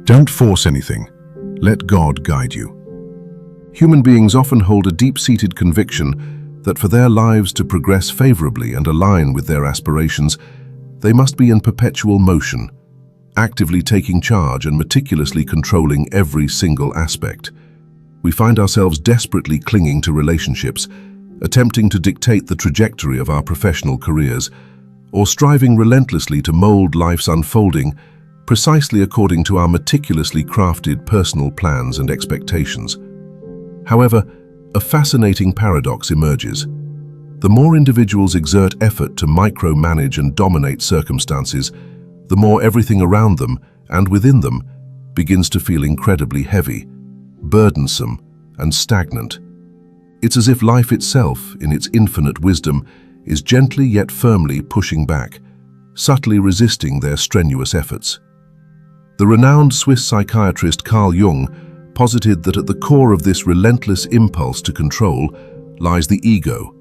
Don't force anything. Let God guide you. Human beings often hold a deep-seated conviction that for their lives to progress favorably and align with their aspirations, they must be in perpetual motion, actively taking charge and meticulously controlling every single aspect. We find ourselves desperately clinging to relationships, attempting to dictate the trajectory of our professional careers, or striving relentlessly to mold life's unfolding precisely according to our meticulously crafted personal plans and expectations. However, a fascinating paradox emerges. The more individuals exert effort to micromanage and dominate circumstances, the more everything around them and within them begins to feel incredibly heavy, burdensome, and stagnant. It's as if life itself, in its infinite wisdom, is gently yet firmly pushing back, subtly resisting their strenuous efforts. The renowned Swiss psychiatrist Carl Jung posited that at the core of this relentless impulse to control lies the ego,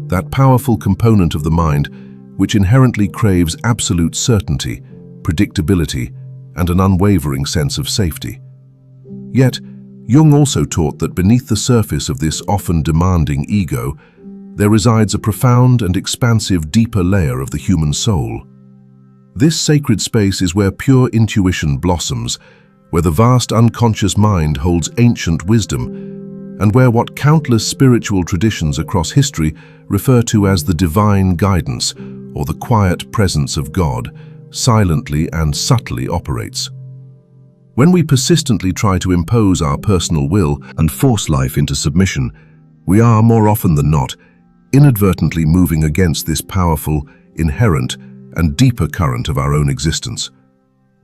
that powerful component of the mind which inherently craves absolute certainty, predictability, and an unwavering sense of safety. Yet, Jung also taught that beneath the surface of this often demanding ego, there resides a profound and expansive deeper layer of the human soul. This sacred space is where pure intuition blossoms, where the vast unconscious mind holds ancient wisdom, and where what countless spiritual traditions across history refer to as the divine guidance or the quiet presence of God silently and subtly operates. When we persistently try to impose our personal will and force life into submission, we are, more often than not, inadvertently moving against this powerful, inherent, and deeper current of our own existence.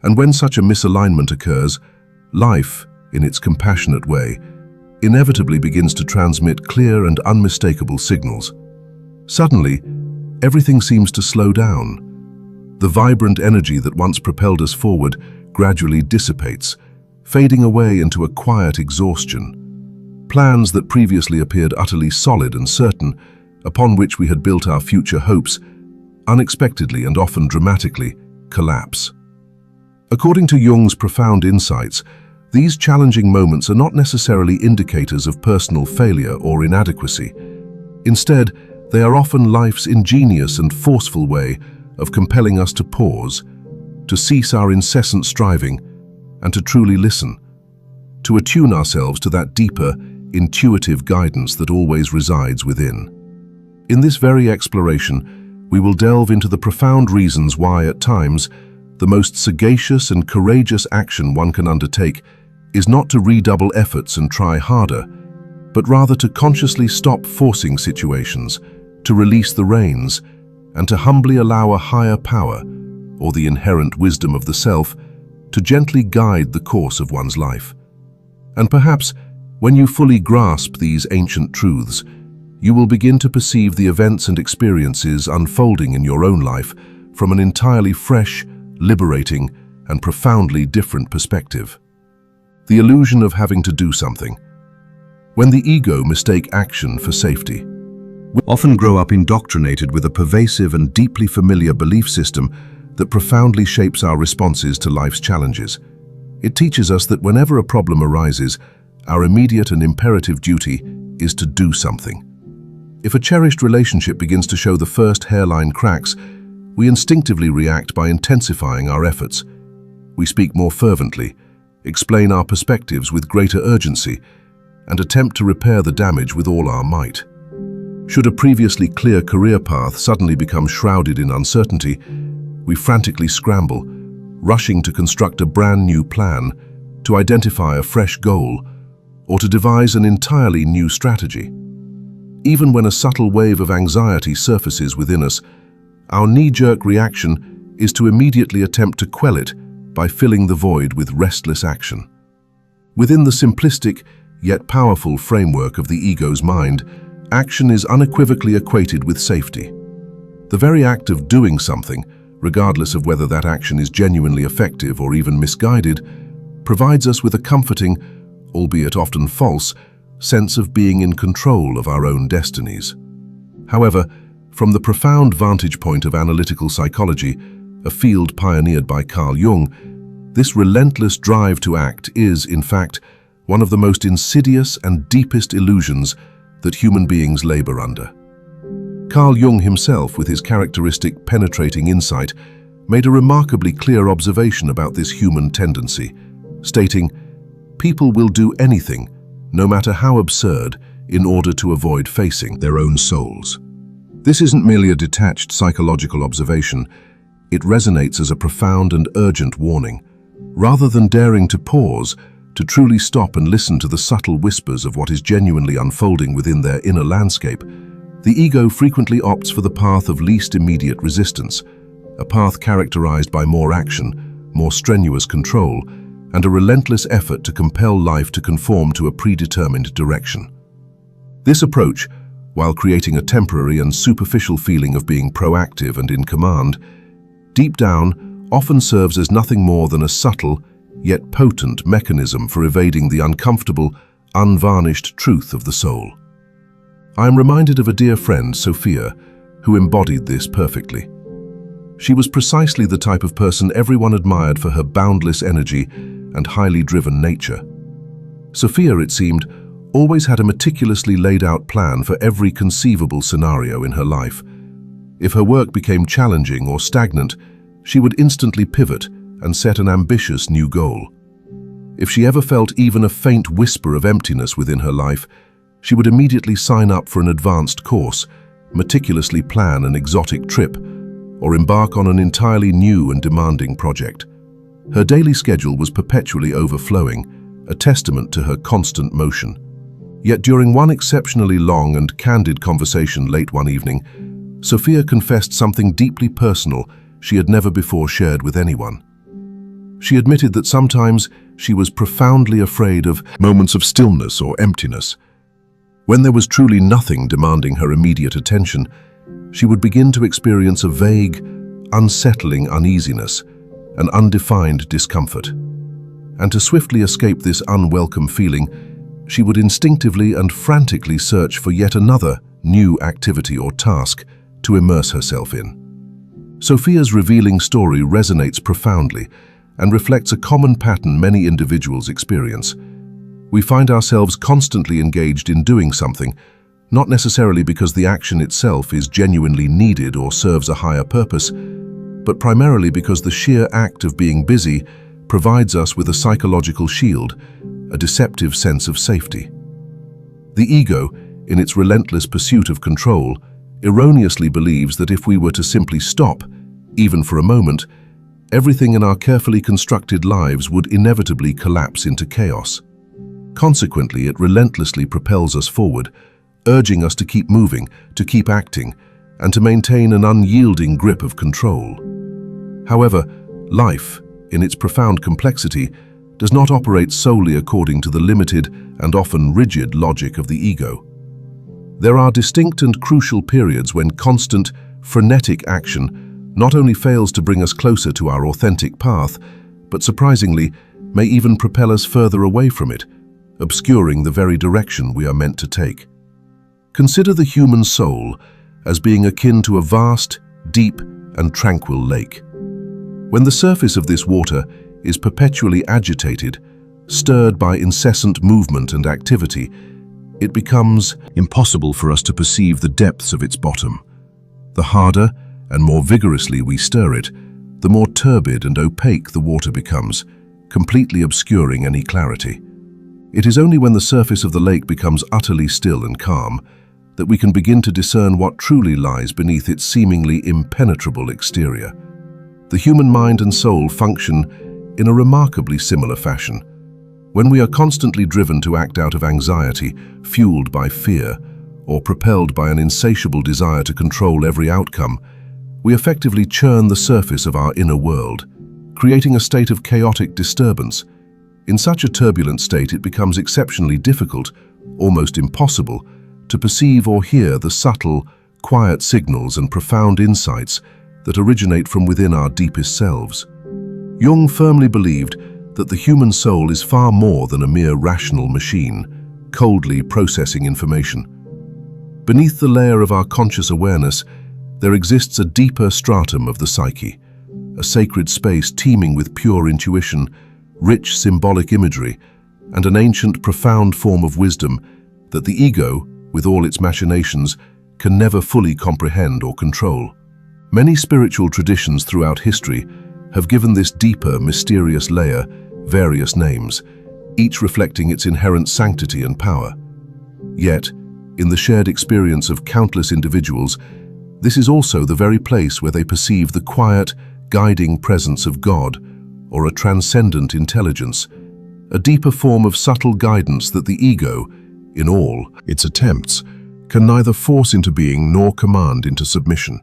And when such a misalignment occurs, life, in its compassionate way, inevitably begins to transmit clear and unmistakable signals. Suddenly, everything seems to slow down. The vibrant energy that once propelled us forward gradually dissipates, fading away into a quiet exhaustion. Plans that previously appeared utterly solid and certain, upon which we had built our future hopes, unexpectedly and often dramatically collapse. According to Jung's profound insights, these challenging moments are not necessarily indicators of personal failure or inadequacy. Instead, they are often life's ingenious and forceful way of compelling us to pause, to cease our incessant striving, and to truly listen, to attune ourselves to that deeper, intuitive guidance that always resides within. In this very exploration, we will delve into the profound reasons why, at times, the most sagacious and courageous action one can undertake is not to redouble efforts and try harder, but rather to consciously stop forcing situations, to release the reins, and to humbly allow a higher power, or the inherent wisdom of the self, to gently guide the course of one's life. And perhaps, when you fully grasp these ancient truths, you will begin to perceive the events and experiences unfolding in your own life from an entirely fresh, liberating, and profoundly different perspective. The illusion of having to do something. When the ego mistakes action for safety, we often grow up indoctrinated with a pervasive and deeply familiar belief system that profoundly shapes our responses to life's challenges. It teaches us that whenever a problem arises, our immediate and imperative duty is to do something. If a cherished relationship begins to show the first hairline cracks, we instinctively react by intensifying our efforts. We speak more fervently, explain our perspectives with greater urgency, and attempt to repair the damage with all our might. Should a previously clear career path suddenly become shrouded in uncertainty, we frantically scramble, rushing to construct a brand new plan, to identify a fresh goal, or to devise an entirely new strategy. Even when a subtle wave of anxiety surfaces within us, our knee-jerk reaction is to immediately attempt to quell it by filling the void with restless action. Within the simplistic yet powerful framework of the ego's mind, action is unequivocally equated with safety. The very act of doing something, regardless of whether that action is genuinely effective or even misguided, provides us with a comforting, albeit often false, sense of being in control of our own destinies. However, from the profound vantage point of analytical psychology, a field pioneered by Carl Jung, This relentless drive to act is, in fact, one of the most insidious and deepest illusions that human beings labor under. Carl Jung himself, with his characteristic penetrating insight, made a remarkably clear observation about this human tendency, stating, "People will do anything, no matter how absurd, in order to avoid facing their own souls." This isn't merely a detached psychological observation. It resonates as a profound and urgent warning. Rather than daring to pause, to truly stop and listen to the subtle whispers of what is genuinely unfolding within their inner landscape, the ego frequently opts for the path of least immediate resistance, a path characterized by more action, more strenuous control, and a relentless effort to compel life to conform to a predetermined direction. This approach, while creating a temporary and superficial feeling of being proactive and in command, deep down often serves as nothing more than a subtle, yet potent mechanism for evading the uncomfortable, unvarnished truth of the soul. I am reminded of a dear friend, Sophia, who embodied this perfectly. She was precisely the type of person everyone admired for her boundless energy and highly driven nature. Sophia, it seemed, always had a meticulously laid out plan for every conceivable scenario in her life. If her work became challenging or stagnant, she would instantly pivot and set an ambitious new goal. If she ever felt even a faint whisper of emptiness within her life, she would immediately sign up for an advanced course, meticulously plan an exotic trip, or embark on an entirely new and demanding project. Her daily schedule was perpetually overflowing, a testament to her constant motion. Yet during one exceptionally long and candid conversation late one evening, Sophia confessed something deeply personal she had never before shared with anyone. She admitted that sometimes she was profoundly afraid of moments of stillness or emptiness. When there was truly nothing demanding her immediate attention, she would begin to experience a vague, unsettling uneasiness, an undefined discomfort. And to swiftly escape this unwelcome feeling, she would instinctively and frantically search for yet another new activity or task to immerse herself in. Sophia's revealing story resonates profoundly and reflects a common pattern many individuals experience. We find ourselves constantly engaged in doing something, not necessarily because the action itself is genuinely needed or serves a higher purpose, but primarily because the sheer act of being busy provides us with a psychological shield, a deceptive sense of safety. The ego, in its relentless pursuit of control, erroneously believes that if we were to simply stop, even for a moment, everything in our carefully constructed lives would inevitably collapse into chaos. Consequently, it relentlessly propels us forward, urging us to keep moving, to keep acting, and to maintain an unyielding grip of control. However, life, in its profound complexity, does not operate solely according to the limited and often rigid logic of the ego. There are distinct and crucial periods when constant, frenetic action not only fails to bring us closer to our authentic path, but surprisingly, may even propel us further away from it, obscuring the very direction we are meant to take. Consider the human soul as being akin to a vast, deep, and tranquil lake. When the surface of this water is perpetually agitated, stirred by incessant movement and activity, it becomes impossible for us to perceive the depths of its bottom. The harder and more vigorously we stir it, the more turbid and opaque the water becomes, completely obscuring any clarity. It is only when the surface of the lake becomes utterly still and calm that we can begin to discern what truly lies beneath its seemingly impenetrable exterior. The human mind and soul function in a remarkably similar fashion. When we are constantly driven to act out of anxiety, fueled by fear, or propelled by an insatiable desire to control every outcome, we effectively churn the surface of our inner world, creating a state of chaotic disturbance. In such a turbulent state, it becomes exceptionally difficult, almost impossible, to perceive or hear the subtle, quiet signals and profound insights that originate from within our deepest selves. Jung firmly believed that the human soul is far more than a mere rational machine, coldly processing information. Beneath the layer of our conscious awareness, there exists a deeper stratum of the psyche, a sacred space teeming with pure intuition, rich symbolic imagery, and an ancient, profound form of wisdom that the ego, with all its machinations, can never fully comprehend or control. Many spiritual traditions throughout history have given this deeper, mysterious layer various names, each reflecting its inherent sanctity and power. Yet, in the shared experience of countless individuals, this is also the very place where they perceive the quiet, guiding presence of God, or a transcendent intelligence, a deeper form of subtle guidance that the ego, in all its attempts, can neither force into being nor command into submission.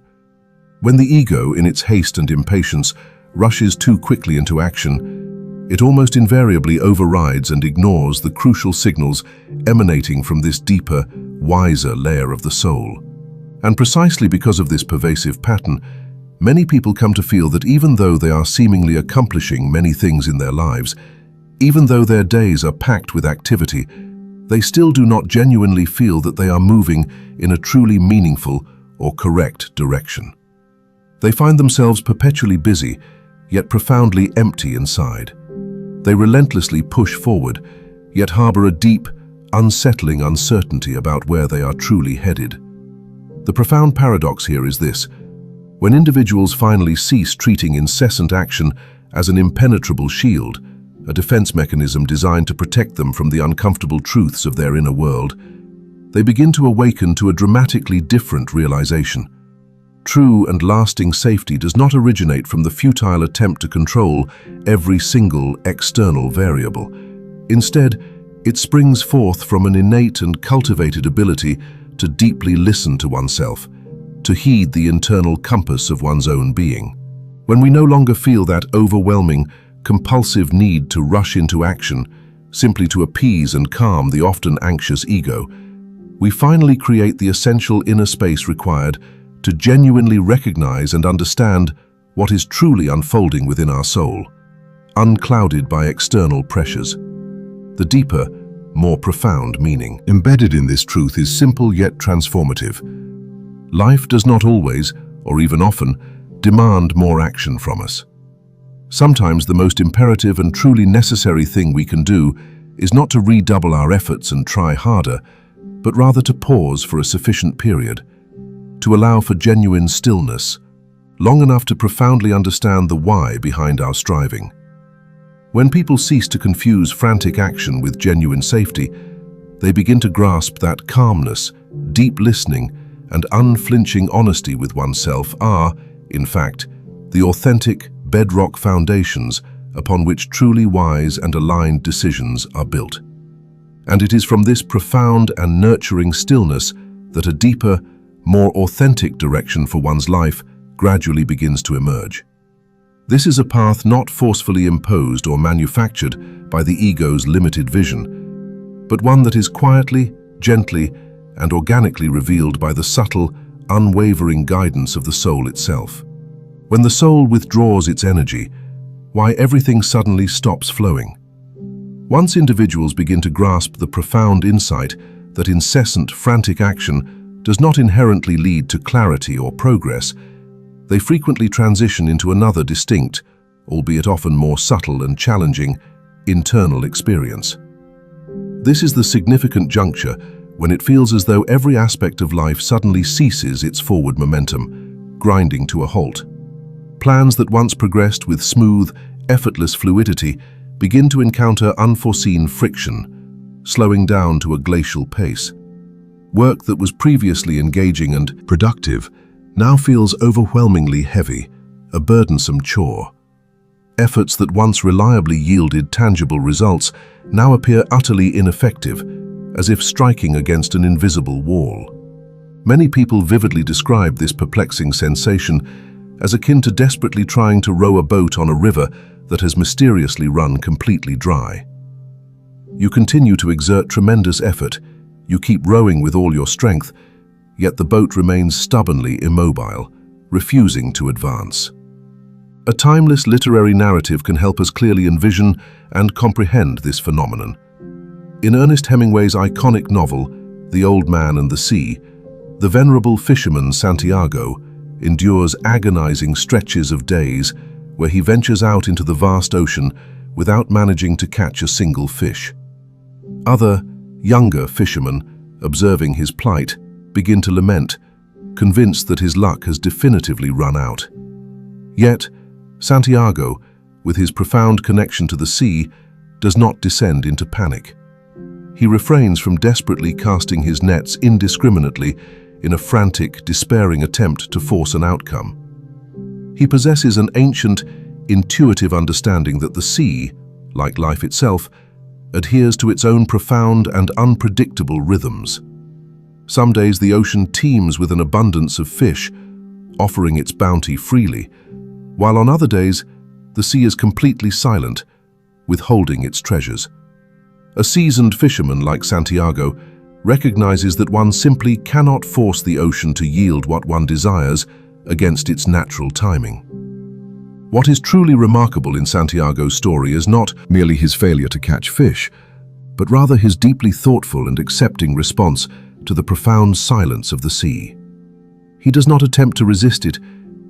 When the ego, in its haste and impatience, rushes too quickly into action, it almost invariably overrides and ignores the crucial signals emanating from this deeper, wiser layer of the soul. And precisely because of this pervasive pattern, many people come to feel that even though they are seemingly accomplishing many things in their lives, even though their days are packed with activity, they still do not genuinely feel that they are moving in a truly meaningful or correct direction. They find themselves perpetually busy, yet profoundly empty inside. They relentlessly push forward, yet harbor a deep, unsettling uncertainty about where they are truly headed. The profound paradox here is this: when individuals finally cease treating incessant action as an impenetrable shield, a defense mechanism designed to protect them from the uncomfortable truths of their inner world, they begin to awaken to a dramatically different realization. True and lasting safety does not originate from the futile attempt to control every single external variable. Instead, it springs forth from an innate and cultivated ability to deeply listen to oneself, to heed the internal compass of one's own being. When we no longer feel that overwhelming, compulsive need to rush into action, simply to appease and calm the often anxious ego, we finally create the essential inner space required to genuinely recognize and understand what is truly unfolding within our soul, unclouded by external pressures. The deeper, more profound meaning embedded in this truth is simple yet transformative. Life does not always, or even often, demand more action from us. Sometimes the most imperative and truly necessary thing we can do is not to redouble our efforts and try harder, but rather to pause for a sufficient period, to allow for genuine stillness, long enough to profoundly understand the why behind our striving. When people cease to confuse frantic action with genuine safety, they begin to grasp that calmness, deep listening, and unflinching honesty with oneself are, in fact, the authentic, bedrock foundations upon which truly wise and aligned decisions are built. And it is from this profound and nurturing stillness that a deeper, more authentic direction for one's life gradually begins to emerge. This is a path not forcefully imposed or manufactured by the ego's limited vision, but one that is quietly, gently, and organically revealed by the subtle, unwavering guidance of the soul itself. When the soul withdraws its energy, why everything suddenly stops flowing. Once individuals begin to grasp the profound insight that incessant, frantic action does not inherently lead to clarity or progress, they frequently transition into another distinct, albeit often more subtle and challenging, internal experience. This is the significant juncture when it feels as though every aspect of life suddenly ceases its forward momentum, grinding to a halt. Plans that once progressed with smooth, effortless fluidity begin to encounter unforeseen friction, slowing down to a glacial pace. Work that was previously engaging and productive now feels overwhelmingly heavy, a burdensome chore. Efforts that once reliably yielded tangible results now appear utterly ineffective, as if striking against an invisible wall. Many people vividly describe this perplexing sensation as akin to desperately trying to row a boat on a river that has mysteriously run completely dry. You continue to exert tremendous effort, you keep rowing with all your strength, yet the boat remains stubbornly immobile, refusing to advance. A timeless literary narrative can help us clearly envision and comprehend this phenomenon. In Ernest Hemingway's iconic novel, The Old Man and the Sea, the venerable fisherman Santiago endures agonizing stretches of days where he ventures out into the vast ocean without managing to catch a single fish. Other, younger fishermen, observing his plight, begin to lament, convinced that his luck has definitively run out. Yet, Santiago, with his profound connection to the sea, does not descend into panic. He refrains from desperately casting his nets indiscriminately in a frantic, despairing attempt to force an outcome. He possesses an ancient, intuitive understanding that the sea, like life itself, adheres to its own profound and unpredictable rhythms. Some days the ocean teems with an abundance of fish, offering its bounty freely, while on other days the sea is completely silent, withholding its treasures. A seasoned fisherman like Santiago recognizes that one simply cannot force the ocean to yield what one desires against its natural timing. What is truly remarkable in Santiago's story is not merely his failure to catch fish, but rather his deeply thoughtful and accepting response to the profound silence of the sea. He does not attempt to resist it.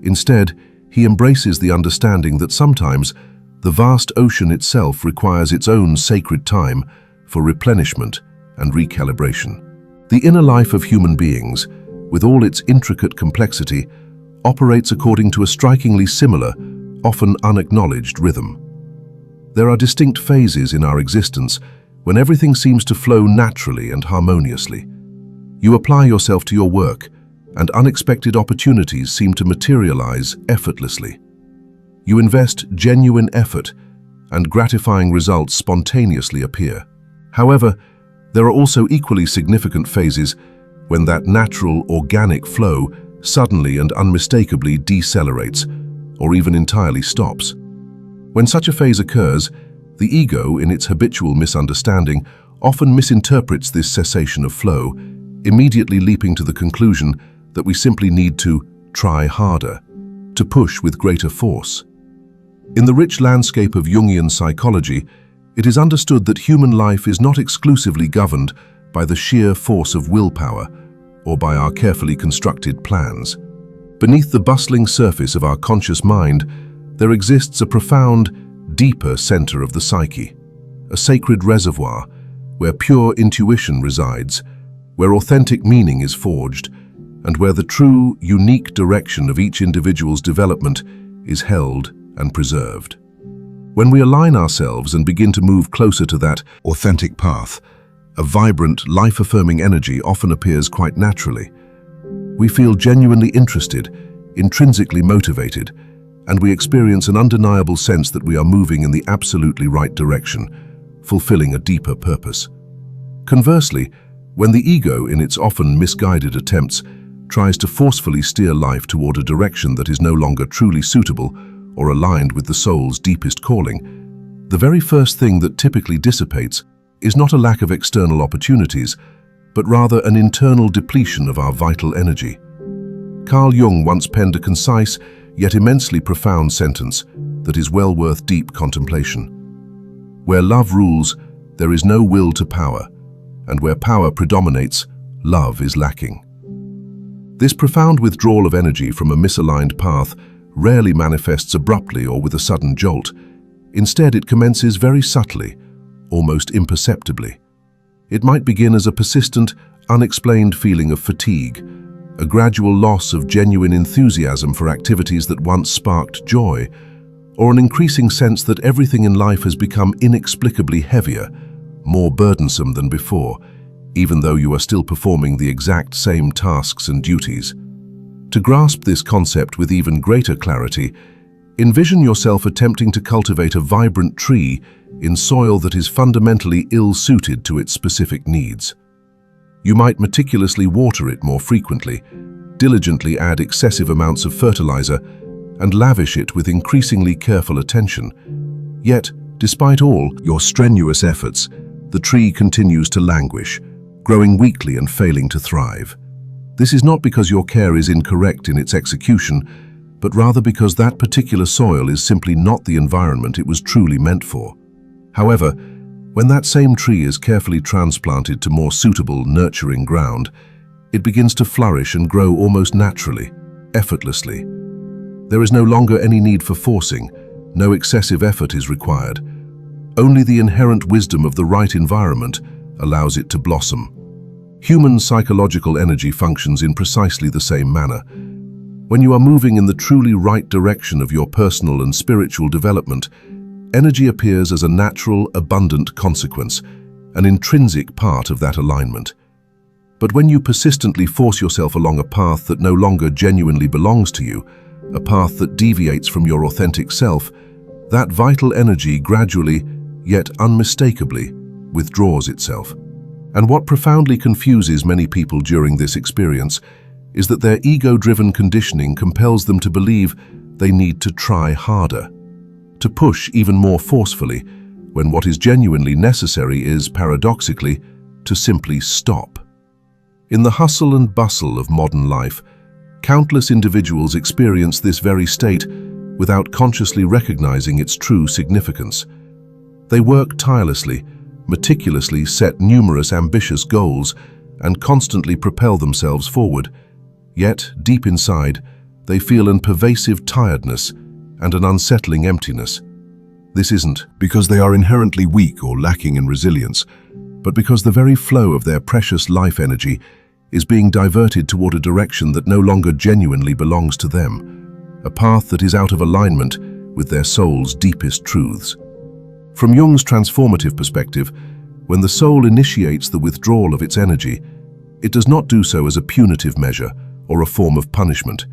Instead, he embraces the understanding that sometimes the vast ocean itself requires its own sacred time for replenishment and recalibration. The inner life of human beings, with all its intricate complexity, operates according to a strikingly similar, often unacknowledged rhythm. There are distinct phases in our existence when everything seems to flow naturally and harmoniously. You apply yourself to your work, and unexpected opportunities seem to materialize effortlessly. You invest genuine effort, and gratifying results spontaneously appear. However, there are also equally significant phases when that natural, organic flow suddenly and unmistakably decelerates, or even entirely stops. When such a phase occurs, the ego, in its habitual misunderstanding, often misinterprets this cessation of flow, immediately leaping to the conclusion that we simply need to try harder, to push with greater force. In the rich landscape of Jungian psychology, it is understood that human life is not exclusively governed by the sheer force of willpower or by our carefully constructed plans. Beneath the bustling surface of our conscious mind, there exists a profound, deeper center of the psyche, a sacred reservoir where pure intuition resides, where authentic meaning is forged, and where the true, unique direction of each individual's development is held and preserved. When we align ourselves and begin to move closer to that authentic path, a vibrant, life-affirming energy often appears quite naturally. We feel genuinely interested, intrinsically motivated, and we experience an undeniable sense that we are moving in the absolutely right direction, fulfilling a deeper purpose. Conversely, when the ego, in its often misguided attempts, tries to forcefully steer life toward a direction that is no longer truly suitable or aligned with the soul's deepest calling, the very first thing that typically dissipates is not a lack of external opportunities, but rather an internal depletion of our vital energy. Carl Jung once penned a concise, yet immensely profound sentence that is well worth deep contemplation. Where love rules, there is no will to power, and where power predominates, love is lacking. This profound withdrawal of energy from a misaligned path rarely manifests abruptly or with a sudden jolt. Instead, it commences very subtly, almost imperceptibly. It might begin as a persistent, unexplained feeling of fatigue, a gradual loss of genuine enthusiasm for activities that once sparked joy, or an increasing sense that everything in life has become inexplicably heavier, more burdensome than before, even though you are still performing the exact same tasks and duties. To grasp this concept with even greater clarity, envision yourself attempting to cultivate a vibrant tree in soil that is fundamentally ill-suited to its specific needs. You might meticulously water it more frequently, diligently add excessive amounts of fertilizer, and lavish it with increasingly careful attention. Yet, despite all your strenuous efforts, the tree continues to languish, growing weakly and failing to thrive. This is not because your care is incorrect in its execution, but rather because that particular soil is simply not the environment it was truly meant for. However, when that same tree is carefully transplanted to more suitable, nurturing ground, it begins to flourish and grow almost naturally, effortlessly. There is no longer any need for forcing, No excessive effort is required. Only the inherent wisdom of the right environment allows it to blossom. Human psychological energy functions in precisely the same manner. When you are moving in the truly right direction of your personal and spiritual development, energy appears as a natural, abundant consequence, an intrinsic part of that alignment. But when you persistently force yourself along a path that no longer genuinely belongs to you, a path that deviates from your authentic self, that vital energy gradually, yet unmistakably, withdraws itself. And what profoundly confuses many people during this experience is that their ego-driven conditioning compels them to believe they need to try harder, to push even more forcefully, when what is genuinely necessary is, paradoxically, to simply stop. In the hustle and bustle of modern life, countless individuals experience this very state without consciously recognizing its true significance. They work tirelessly, meticulously set numerous ambitious goals, and constantly propel themselves forward. Yet, deep inside, they feel a pervasive tiredness and an unsettling emptiness. This isn't because they are inherently weak or lacking in resilience, but because the very flow of their precious life energy is being diverted toward a direction that no longer genuinely belongs to them, a path that is out of alignment with their soul's deepest truths. From Jung's transformative perspective, when the soul initiates the withdrawal of its energy, it does not do so as a punitive measure or a form of punishment.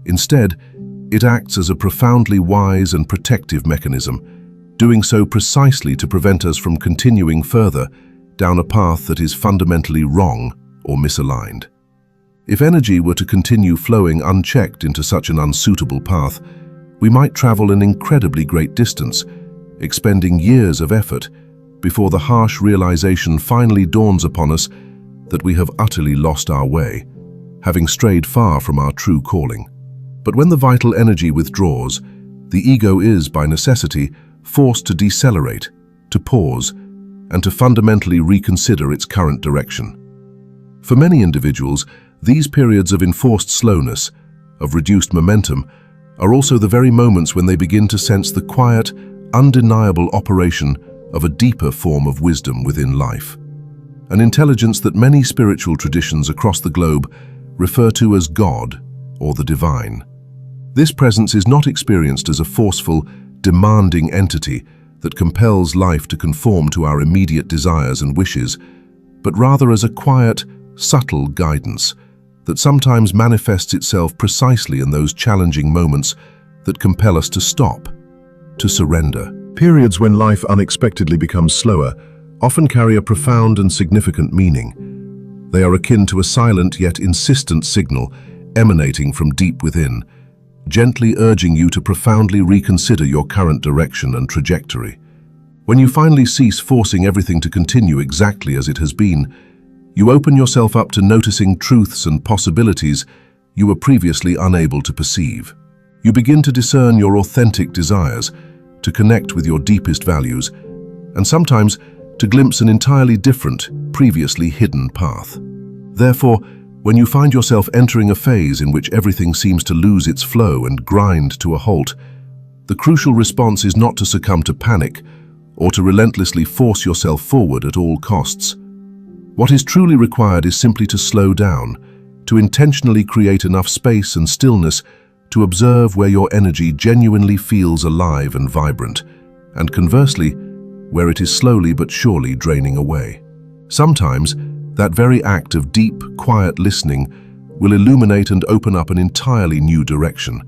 Instead, it acts as a profoundly wise and protective mechanism, doing so precisely to prevent us from continuing further down a path that is fundamentally wrong or misaligned. If energy were to continue flowing unchecked into such an unsuitable path, we might travel an incredibly great distance, expending years of effort before the harsh realization finally dawns upon us that we have utterly lost our way, having strayed far from our true calling. But when the vital energy withdraws, the ego is, by necessity, forced to decelerate, to pause, and to fundamentally reconsider its current direction. For many individuals, these periods of enforced slowness, of reduced momentum, are also the very moments when they begin to sense the quiet, undeniable operation of a deeper form of wisdom within life. An intelligence that many spiritual traditions across the globe refer to as God or the divine. This presence is not experienced as a forceful, demanding entity that compels life to conform to our immediate desires and wishes, but rather as a quiet, subtle guidance that sometimes manifests itself precisely in those challenging moments that compel us to stop, to surrender. Periods when life unexpectedly becomes slower often carry a profound and significant meaning. They are akin to a silent yet insistent signal emanating from deep within, gently urging you to profoundly reconsider your current direction and trajectory. When you finally cease forcing everything to continue exactly as it has been, you open yourself up to noticing truths and possibilities you were previously unable to perceive. You begin to discern your authentic desires, to connect with your deepest values, and sometimes to glimpse an entirely different, previously hidden path. Therefore, when you find yourself entering a phase in which everything seems to lose its flow and grind to a halt, the crucial response is not to succumb to panic or to relentlessly force yourself forward at all costs. What is truly required is simply to slow down, to intentionally create enough space and stillness to observe where your energy genuinely feels alive and vibrant, and conversely, where it is slowly but surely draining away. Sometimes, that very act of deep, quiet listening will illuminate and open up an entirely new direction,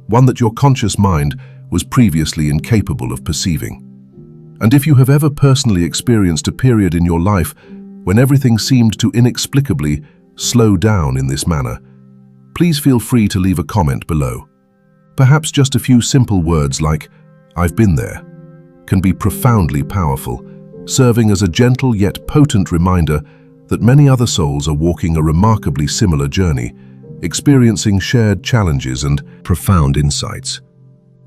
one that your conscious mind was previously incapable of perceiving. And if you have ever personally experienced a period in your life when everything seemed to inexplicably slow down in this manner, please feel free to leave a comment below. Perhaps just a few simple words like, "I've been there," can be profoundly powerful, serving as a gentle yet potent reminder that many other souls are walking a remarkably similar journey, experiencing shared challenges and profound insights.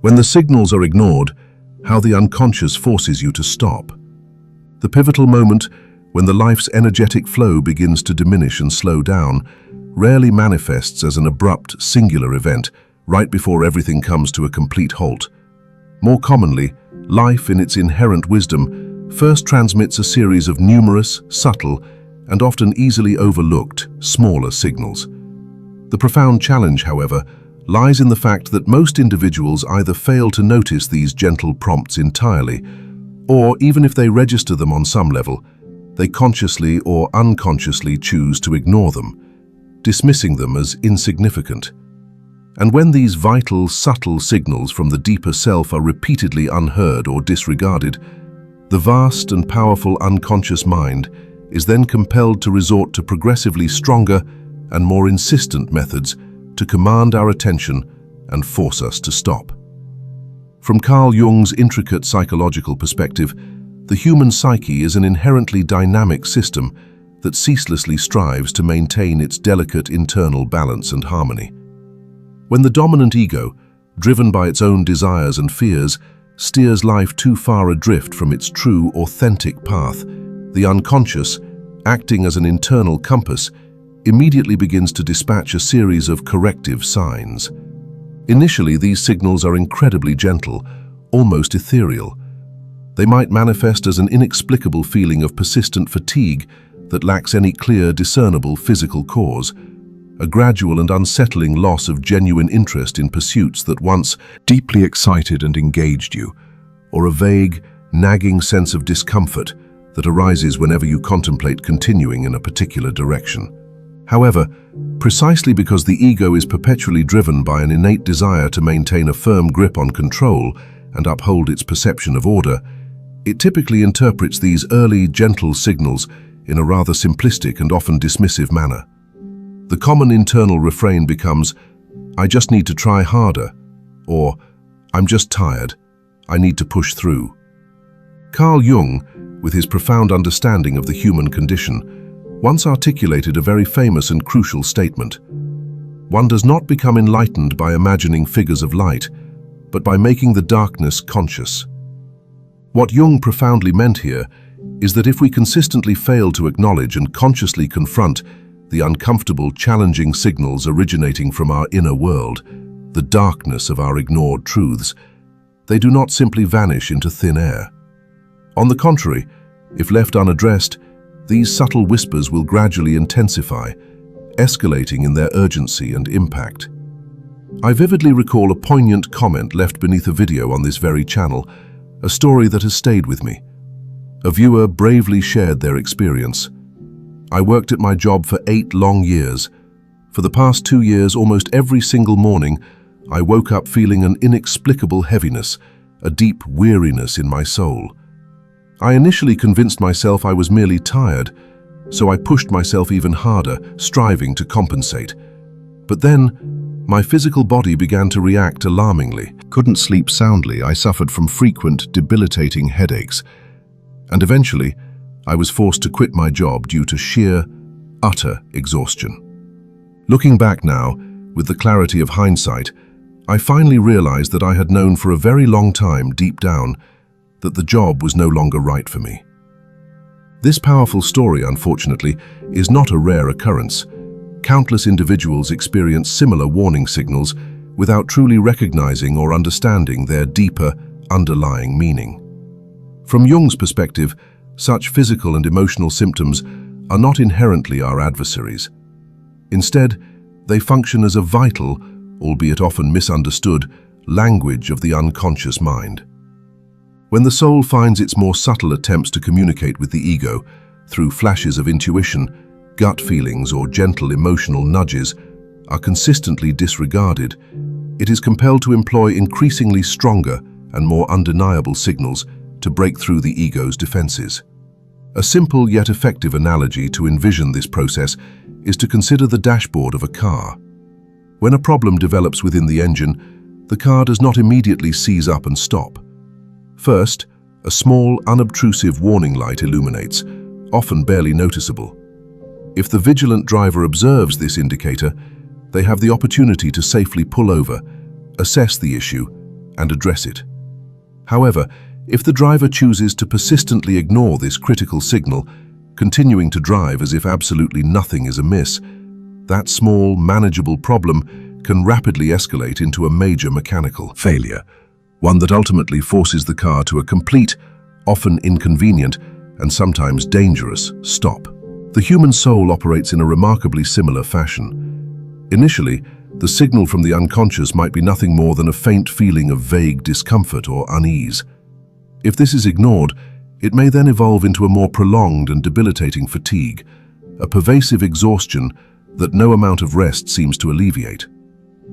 When the signals are ignored, how the unconscious forces you to stop. The pivotal moment when the life's energetic flow begins to diminish and slow down rarely manifests as an abrupt, singular event right before everything comes to a complete halt. More commonly, life in its inherent wisdom first transmits a series of numerous, subtle, and often easily overlooked, smaller signals. The profound challenge, however, lies in the fact that most individuals either fail to notice these gentle prompts entirely, or even if they register them on some level, they consciously or unconsciously choose to ignore them, dismissing them as insignificant. And when these vital, subtle signals from the deeper self are repeatedly unheard or disregarded, the vast and powerful unconscious mind is then compelled to resort to progressively stronger and more insistent methods to command our attention and force us to stop. From Carl Jung's intricate psychological perspective, the human psyche is an inherently dynamic system that ceaselessly strives to maintain its delicate internal balance and harmony. When the dominant ego, driven by its own desires and fears, steers life too far adrift from its true, authentic path, the unconscious, acting as an internal compass, immediately begins to dispatch a series of corrective signs. Initially, these signals are incredibly gentle, almost ethereal. They might manifest as an inexplicable feeling of persistent fatigue that lacks any clear, discernible physical cause, a gradual and unsettling loss of genuine interest in pursuits that once deeply excited and engaged you, or a vague, nagging sense of discomfort that arises whenever you contemplate continuing in a particular direction. However, precisely because the ego is perpetually driven by an innate desire to maintain a firm grip on control and uphold its perception of order, it typically interprets these early, gentle signals in a rather simplistic and often dismissive manner. The common internal refrain becomes, "I just need to try harder," or "I'm just tired, I need to push through." Carl Jung, with his profound understanding of the human condition, once articulated a very famous and crucial statement. One does not become enlightened by imagining figures of light, but by making the darkness conscious. What Jung profoundly meant here is that if we consistently fail to acknowledge and consciously confront the uncomfortable, challenging signals originating from our inner world, the darkness of our ignored truths, they do not simply vanish into thin air. On the contrary, if left unaddressed, these subtle whispers will gradually intensify, escalating in their urgency and impact. I vividly recall a poignant comment left beneath a video on this very channel, a story that has stayed with me. A viewer bravely shared their experience. "I worked at my job for 8 long years. For the past 2 years, almost every single morning, I woke up feeling an inexplicable heaviness, a deep weariness in my soul. I initially convinced myself I was merely tired, so I pushed myself even harder, striving to compensate. But then, my physical body began to react alarmingly. Couldn't sleep soundly, I suffered from frequent, debilitating headaches, and eventually, I was forced to quit my job due to sheer, utter exhaustion. Looking back now, with the clarity of hindsight, I finally realized that I had known for a very long time, deep down, that the job was no longer right for me." This powerful story, unfortunately, is not a rare occurrence. Countless individuals experience similar warning signals without truly recognizing or understanding their deeper, underlying meaning. From Jung's perspective, such physical and emotional symptoms are not inherently our adversaries. Instead, they function as a vital, albeit often misunderstood, language of the unconscious mind. When the soul finds its more subtle attempts to communicate with the ego through flashes of intuition, gut feelings, or gentle emotional nudges are consistently disregarded, it is compelled to employ increasingly stronger and more undeniable signals to break through the ego's defenses. A simple yet effective analogy to envision this process is to consider the dashboard of a car. When a problem develops within the engine, the car does not immediately seize up and stop. First, a small, unobtrusive warning light illuminates, often barely noticeable. If the vigilant driver observes this indicator, they have the opportunity to safely pull over, assess the issue, and address it. However, if the driver chooses to persistently ignore this critical signal, continuing to drive as if absolutely nothing is amiss, that small, manageable problem can rapidly escalate into a major mechanical failure, one that ultimately forces the car to a complete, often inconvenient, and sometimes dangerous stop. The human soul operates in a remarkably similar fashion. Initially, the signal from the unconscious might be nothing more than a faint feeling of vague discomfort or unease. If this is ignored, it may then evolve into a more prolonged and debilitating fatigue, a pervasive exhaustion that no amount of rest seems to alleviate.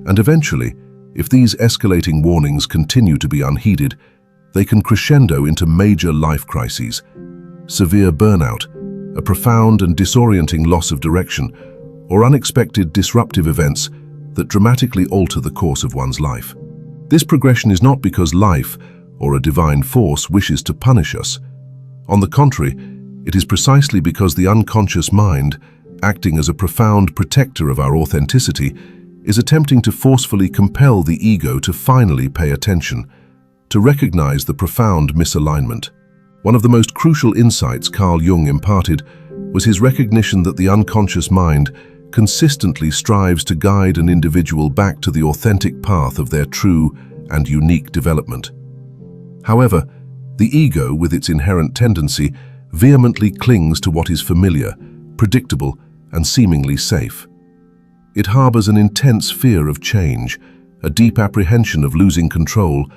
And eventually, if these escalating warnings continue to be unheeded, they can crescendo into major life crises, severe burnout, a profound and disorienting loss of direction, or unexpected disruptive events that dramatically alter the course of one's life. This progression is not because life or a divine force wishes to punish us. On the contrary, it is precisely because the unconscious mind, acting as a profound protector of our authenticity, is attempting to forcefully compel the ego to finally pay attention, to recognize the profound misalignment. One of the most crucial insights Carl Jung imparted was his recognition that the unconscious mind consistently strives to guide an individual back to the authentic path of their true and unique development. However, the ego, with its inherent tendency, vehemently clings to what is familiar, predictable, and seemingly safe. It harbors an intense fear of change, a deep apprehension of losing control,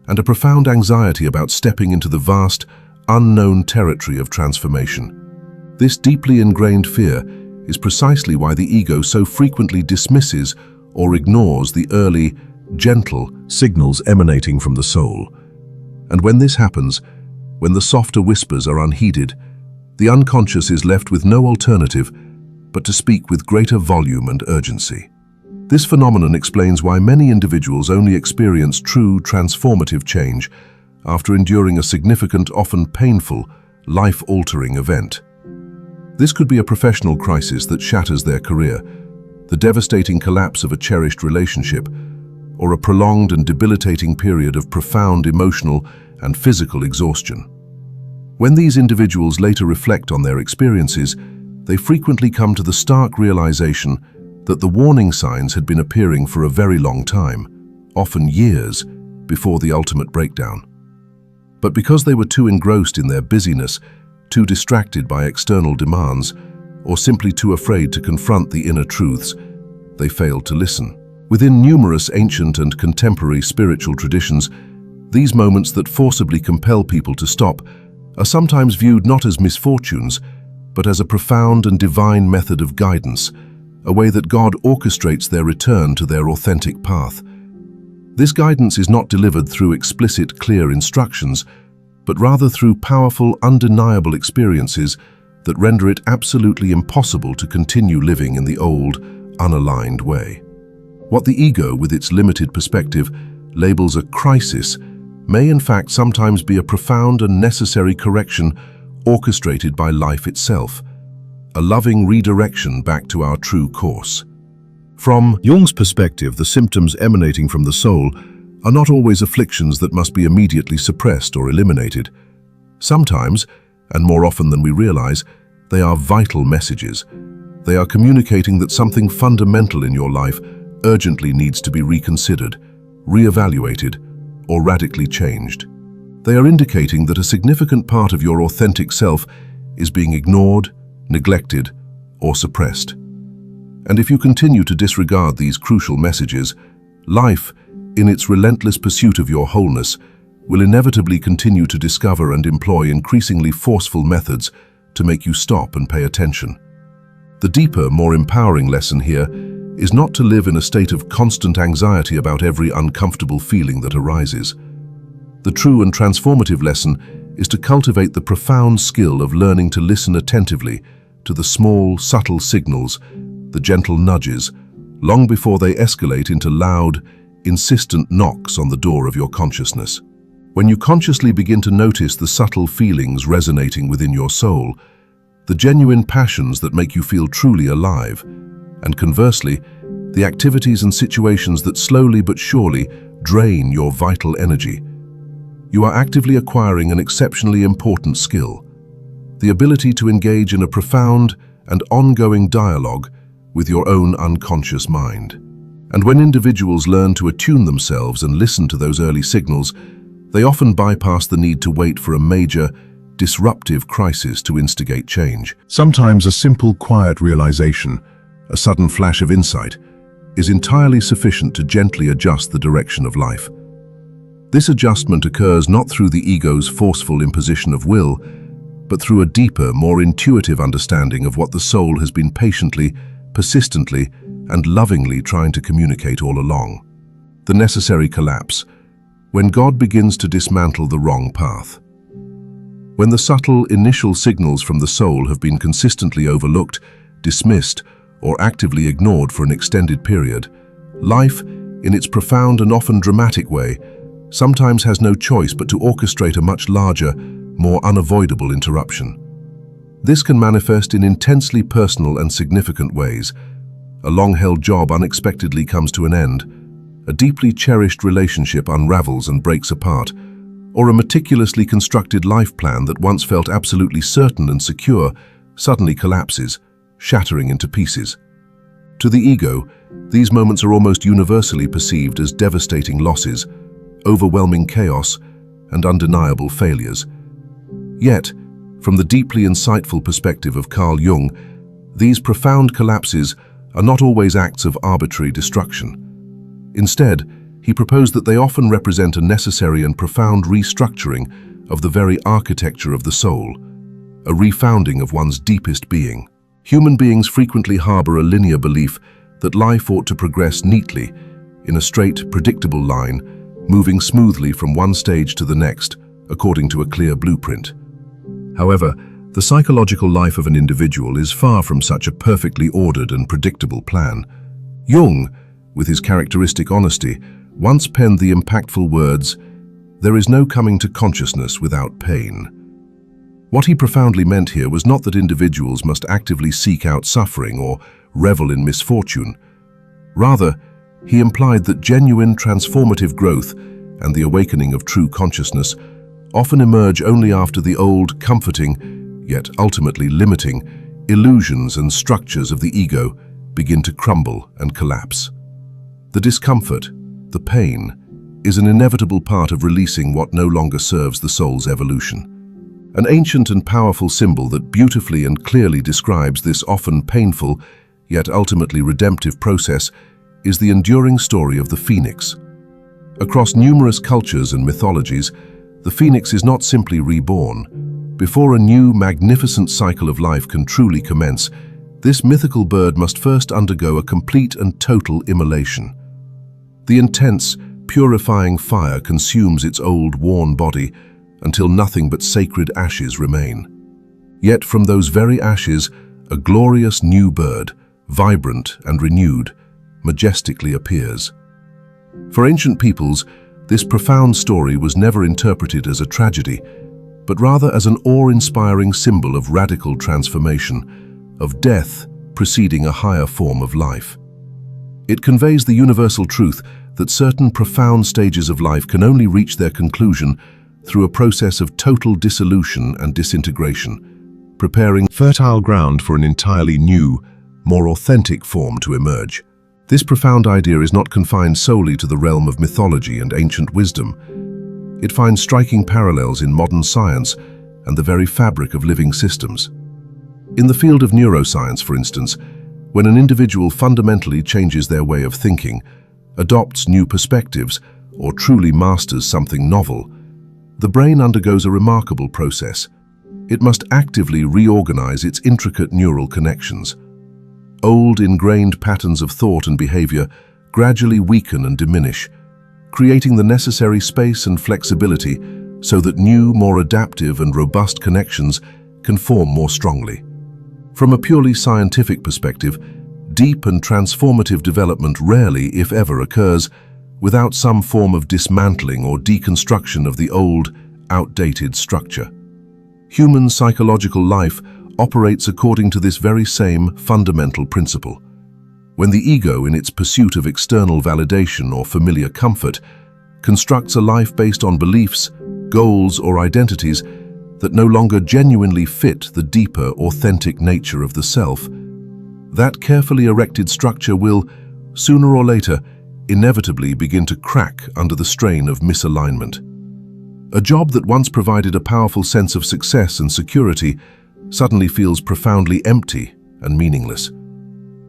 and a profound anxiety about stepping into the vast, unknown territory of transformation. This deeply ingrained fear is precisely why the ego so frequently dismisses or ignores the early, gentle signals emanating from the soul. And when this happens, when the softer whispers are unheeded, the unconscious is left with no alternative but to speak with greater volume and urgency. This phenomenon explains why many individuals only experience true transformative change after enduring a significant, often painful, life-altering event. This could be a professional crisis that shatters their career, the devastating collapse of a cherished relationship, or a prolonged and debilitating period of profound emotional and physical exhaustion. When these individuals later reflect on their experiences, they frequently come to the stark realization that the warning signs had been appearing for a very long time, often years, before the ultimate breakdown. But because they were too engrossed in their busyness, too distracted by external demands, or simply too afraid to confront the inner truths, they failed to listen. Within numerous ancient and contemporary spiritual traditions, these moments that forcibly compel people to stop are sometimes viewed not as misfortunes, but as a profound and divine method of guidance, a way that God orchestrates their return to their authentic path. This guidance is not delivered through explicit, clear instructions, but rather through powerful, undeniable experiences that render it absolutely impossible to continue living in the old, unaligned way. What the ego, with its limited perspective, labels a crisis, may in fact sometimes be a profound and necessary correction orchestrated by life itself, a loving redirection back to our true course. From Jung's perspective, the symptoms emanating from the soul are not always afflictions that must be immediately suppressed or eliminated. Sometimes, and more often than we realize, they are vital messages. They are communicating that something fundamental in your life urgently needs to be reconsidered, reevaluated, or radically changed. They are indicating that a significant part of your authentic self is being ignored, neglected, or suppressed. And if you continue to disregard these crucial messages, life, in its relentless pursuit of your wholeness, will inevitably continue to discover and employ increasingly forceful methods to make you stop and pay attention. The deeper, more empowering lesson here is not to live in a state of constant anxiety about every uncomfortable feeling that arises. The true and transformative lesson is to cultivate the profound skill of learning to listen attentively to the small, subtle signals, the gentle nudges, long before they escalate into loud, insistent knocks on the door of your consciousness. When you consciously begin to notice the subtle feelings resonating within your soul, the genuine passions that make you feel truly alive, and conversely, the activities and situations that slowly but surely drain your vital energy, you are actively acquiring an exceptionally important skill, the ability to engage in a profound and ongoing dialogue with your own unconscious mind. And when individuals learn to attune themselves and listen to those early signals, they often bypass the need to wait for a major, disruptive crisis to instigate change. Sometimes a simple, quiet realization, a sudden flash of insight, is entirely sufficient to gently adjust the direction of life. This adjustment occurs not through the ego's forceful imposition of will, but through a deeper, more intuitive understanding of what the soul has been patiently, persistently, and lovingly trying to communicate all along. The necessary collapse, when God begins to dismantle the wrong path. When the subtle initial signals from the soul have been consistently overlooked, dismissed, or actively ignored for an extended period, life, in its profound and often dramatic way, sometimes has no choice but to orchestrate a much larger, more unavoidable interruption. This can manifest in intensely personal and significant ways. A long-held job unexpectedly comes to an end, a deeply cherished relationship unravels and breaks apart, or a meticulously constructed life plan that once felt absolutely certain and secure suddenly collapses, shattering into pieces. To the ego, these moments are almost universally perceived as devastating losses, overwhelming chaos, and undeniable failures. Yet, from the deeply insightful perspective of Carl Jung, these profound collapses are not always acts of arbitrary destruction. Instead, he proposed that they often represent a necessary and profound restructuring of the very architecture of the soul, a refounding of one's deepest being. Human beings frequently harbor a linear belief that life ought to progress neatly, in a straight, predictable line, moving smoothly from one stage to the next, according to a clear blueprint. However, the psychological life of an individual is far from such a perfectly ordered and predictable plan. Jung, with his characteristic honesty, once penned the impactful words, "There is no coming to consciousness without pain." What he profoundly meant here was not that individuals must actively seek out suffering or revel in misfortune. Rather, he implied that genuine transformative growth and the awakening of true consciousness often emerge only after the old, comforting, yet ultimately limiting, illusions and structures of the ego begin to crumble and collapse. The discomfort, the pain, is an inevitable part of releasing what no longer serves the soul's evolution. An ancient and powerful symbol that beautifully and clearly describes this often painful, yet ultimately redemptive process is the enduring story of the phoenix. Across numerous cultures and mythologies, the phoenix is not simply reborn. Before a new, magnificent cycle of life can truly commence, this mythical bird must first undergo a complete and total immolation. The intense, purifying fire consumes its old, worn body until nothing but sacred ashes remain. Yet from those very ashes, a glorious new bird, vibrant and renewed, majestically appears. For ancient peoples, this profound story was never interpreted as a tragedy, but rather as an awe-inspiring symbol of radical transformation, of death preceding a higher form of life. It conveys the universal truth that certain profound stages of life can only reach their conclusion through a process of total dissolution and disintegration, preparing fertile ground for an entirely new, more authentic form to emerge. This profound idea is not confined solely to the realm of mythology and ancient wisdom. It finds striking parallels in modern science and the very fabric of living systems. In the field of neuroscience, for instance, when an individual fundamentally changes their way of thinking, adopts new perspectives, or truly masters something novel, the brain undergoes a remarkable process. It must actively reorganize its intricate neural connections. Old, ingrained patterns of thought and behavior gradually weaken and diminish, creating the necessary space and flexibility so that new, more adaptive and robust connections can form more strongly. From a purely scientific perspective, deep and transformative development rarely, if ever, occurs without some form of dismantling or deconstruction of the old, outdated structure. Human psychological life operates according to this very same fundamental principle. When the ego, in its pursuit of external validation or familiar comfort, constructs a life based on beliefs, goals, or identities that no longer genuinely fit the deeper, authentic nature of the self, that carefully erected structure will, sooner or later, inevitably begin to crack under the strain of misalignment. A job that once provided a powerful sense of success and security suddenly feels profoundly empty and meaningless.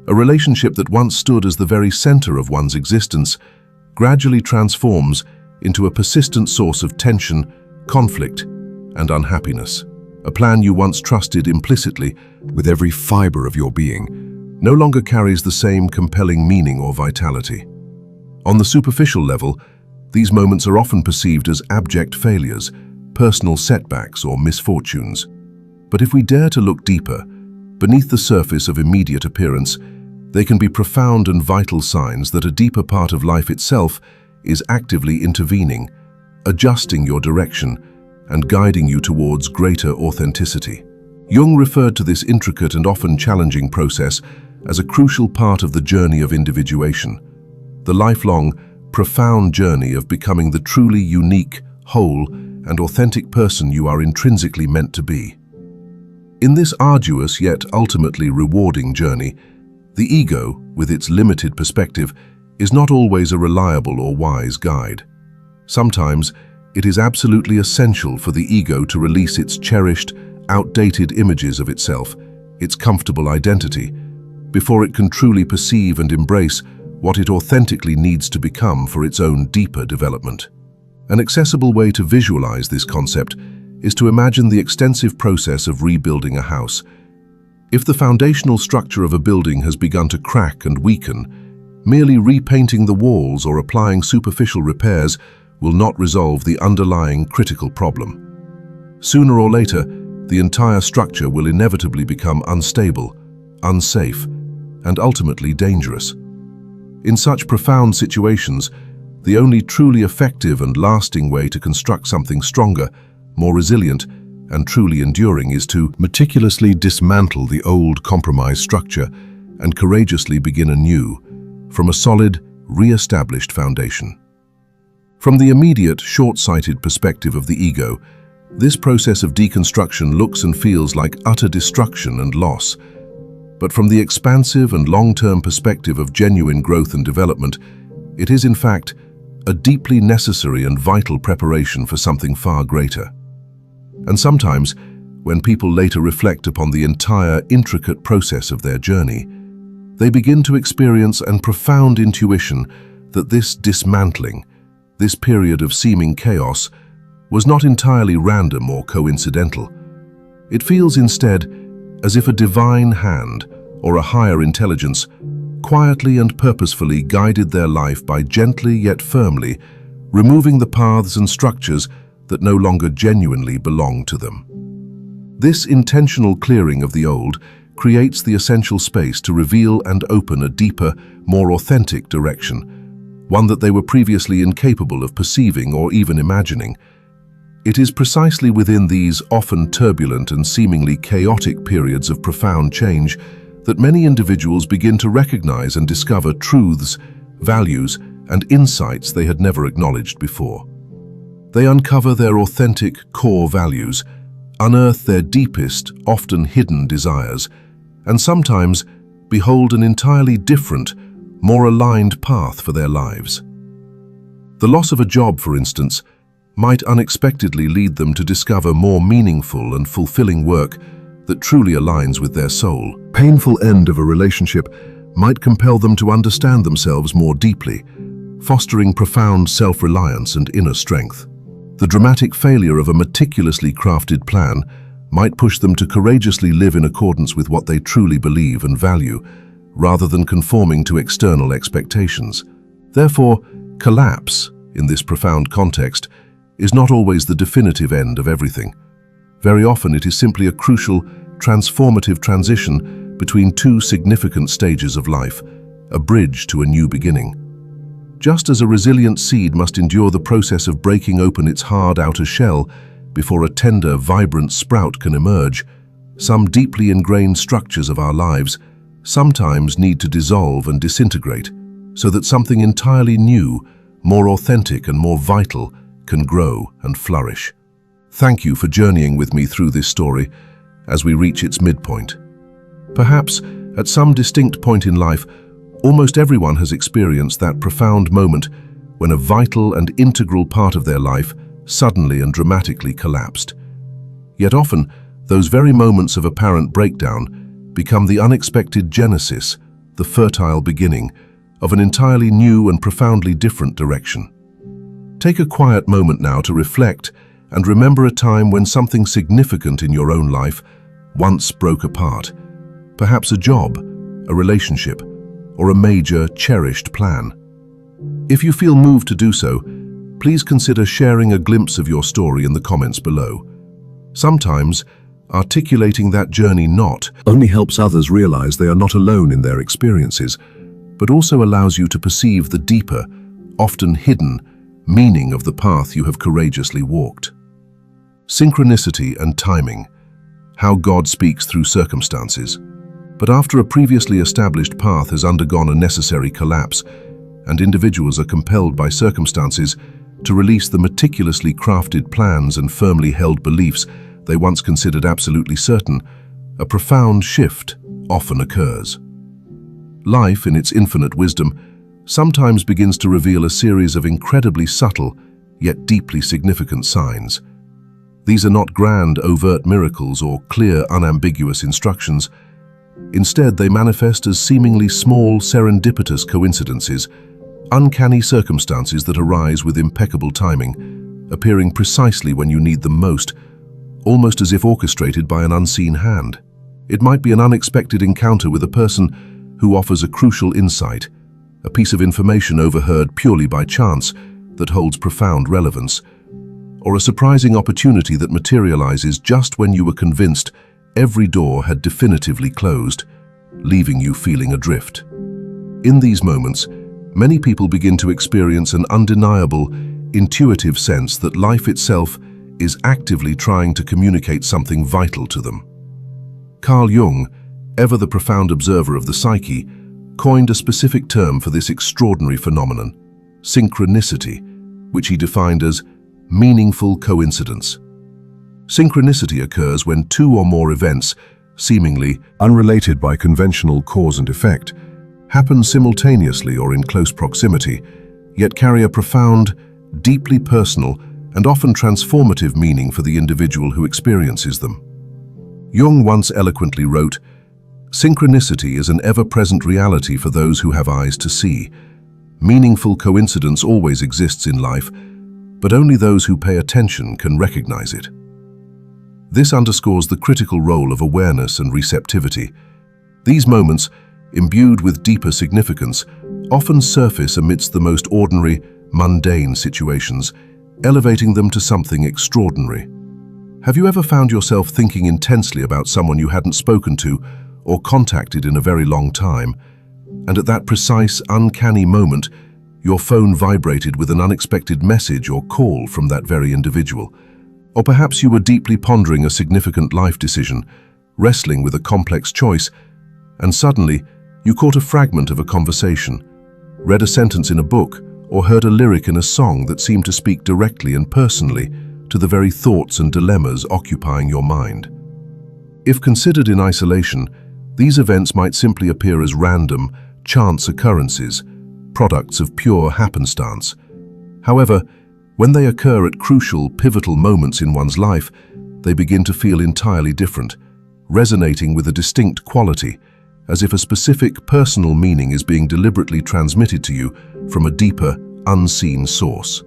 A relationship that once stood as the very center of one's existence gradually transforms into a persistent source of tension, conflict, and unhappiness. A plan you once trusted implicitly with every fiber of your being no longer carries the same compelling meaning or vitality. On the superficial level, these moments are often perceived as abject failures, personal setbacks, or misfortunes. But if we dare to look deeper, beneath the surface of immediate appearance, they can be profound and vital signs that a deeper part of life itself is actively intervening, adjusting your direction, and guiding you towards greater authenticity. Jung referred to this intricate and often challenging process as a crucial part of the journey of individuation, the lifelong, profound journey of becoming the truly unique, whole, and authentic person you are intrinsically meant to be. In this arduous yet ultimately rewarding journey, the ego, with its limited perspective, is not always a reliable or wise guide. Sometimes, it is absolutely essential for the ego to release its cherished, outdated images of itself, its comfortable identity, before it can truly perceive and embrace what it authentically needs to become for its own deeper development. An accessible way to visualize this concept is to imagine the extensive process of rebuilding a house. If the foundational structure of a building has begun to crack and weaken, merely repainting the walls or applying superficial repairs will not resolve the underlying critical problem. Sooner or later, the entire structure will inevitably become unstable, unsafe, and ultimately dangerous. In such profound situations, the only truly effective and lasting way to construct something stronger, more resilient, and truly enduring is to meticulously dismantle the old compromised structure and courageously begin anew from a solid, re-established foundation. From the immediate, short-sighted perspective of the ego, this process of deconstruction looks and feels like utter destruction and loss. But from the expansive and long-term perspective of genuine growth and development, it is in fact a deeply necessary and vital preparation for something far greater. And sometimes, when people later reflect upon the entire intricate process of their journey, they begin to experience a profound intuition that this dismantling, this period of seeming chaos, was not entirely random or coincidental. It feels instead as if a divine hand or a higher intelligence quietly and purposefully guided their life by gently yet firmly removing the paths and structures that no longer genuinely belong to them. This intentional clearing of the old creates the essential space to reveal and open a deeper, more authentic direction, one that they were previously incapable of perceiving or even imagining. It is precisely within these often turbulent and seemingly chaotic periods of profound change that many individuals begin to recognize and discover truths, values, and insights they had never acknowledged before. They uncover their authentic core values, unearth their deepest, often hidden desires, and sometimes behold an entirely different, more aligned path for their lives. The loss of a job, for instance, might unexpectedly lead them to discover more meaningful and fulfilling work that truly aligns with their soul. Painful end of a relationship might compel them to understand themselves more deeply, fostering profound self-reliance and inner strength. The dramatic failure of a meticulously crafted plan might push them to courageously live in accordance with what they truly believe and value, rather than conforming to external expectations. Therefore, collapse, in this profound context, is not always the definitive end of everything. Very often it is simply a crucial, transformative transition between two significant stages of life, a bridge to a new beginning. Just as a resilient seed must endure the process of breaking open its hard outer shell before a tender, vibrant sprout can emerge, some deeply ingrained structures of our lives sometimes need to dissolve and disintegrate so that something entirely new, more authentic and more vital can grow and flourish. Thank you for journeying with me through this story as we reach its midpoint. Perhaps, at some distinct point in life, Almost everyone has experienced that profound moment when a vital and integral part of their life suddenly and dramatically collapsed. Yet often, those very moments of apparent breakdown become the unexpected genesis, the fertile beginning, of an entirely new and profoundly different direction. Take a quiet moment now to reflect and remember a time when something significant in your own life once broke apart. Perhaps a job, a relationship, or a major, cherished plan. If you feel moved to do so, please consider sharing a glimpse of your story in the comments below. Sometimes, articulating that journey not only helps others realize they are not alone in their experiences, but also allows you to perceive the deeper, often hidden, meaning of the path you have courageously walked. Synchronicity and timing. How God speaks through circumstances. But after a previously established path has undergone a necessary collapse, and individuals are compelled by circumstances to release the meticulously crafted plans and firmly held beliefs they once considered absolutely certain, a profound shift often occurs. Life, in its infinite wisdom, sometimes begins to reveal a series of incredibly subtle, yet deeply significant signs. These are not grand, overt miracles or clear, unambiguous instructions. Instead, they manifest as seemingly small, serendipitous coincidences, uncanny circumstances that arise with impeccable timing, appearing precisely when you need them most, almost as if orchestrated by an unseen hand. It might be an unexpected encounter with a person who offers a crucial insight, a piece of information overheard purely by chance that holds profound relevance, or a surprising opportunity that materializes just when you were convinced every door had definitively closed, leaving you feeling adrift. In these moments, many people begin to experience an undeniable, intuitive sense that life itself is actively trying to communicate something vital to them. Carl Jung, ever the profound observer of the psyche, coined a specific term for this extraordinary phenomenon, synchronicity, which he defined as meaningful coincidence. Synchronicity occurs when two or more events, seemingly unrelated by conventional cause and effect, happen simultaneously or in close proximity, yet carry a profound, deeply personal, and often transformative meaning for the individual who experiences them. Jung once eloquently wrote, "Synchronicity is an ever-present reality for those who have eyes to see. Meaningful coincidence always exists in life, but only those who pay attention can recognize it." This underscores the critical role of awareness and receptivity. These moments, imbued with deeper significance, often surface amidst the most ordinary, mundane situations, elevating them to something extraordinary. Have you ever found yourself thinking intensely about someone you hadn't spoken to or contacted in a very long time, and at that precise, uncanny moment, your phone vibrated with an unexpected message or call from that very individual? Or perhaps you were deeply pondering a significant life decision, wrestling with a complex choice, and suddenly you caught a fragment of a conversation, read a sentence in a book, or heard a lyric in a song that seemed to speak directly and personally to the very thoughts and dilemmas occupying your mind. If considered in isolation, these events might simply appear as random, chance occurrences, products of pure happenstance. However, when they occur at crucial, pivotal moments in one's life, they begin to feel entirely different, resonating with a distinct quality, as if a specific personal meaning is being deliberately transmitted to you from a deeper, unseen source.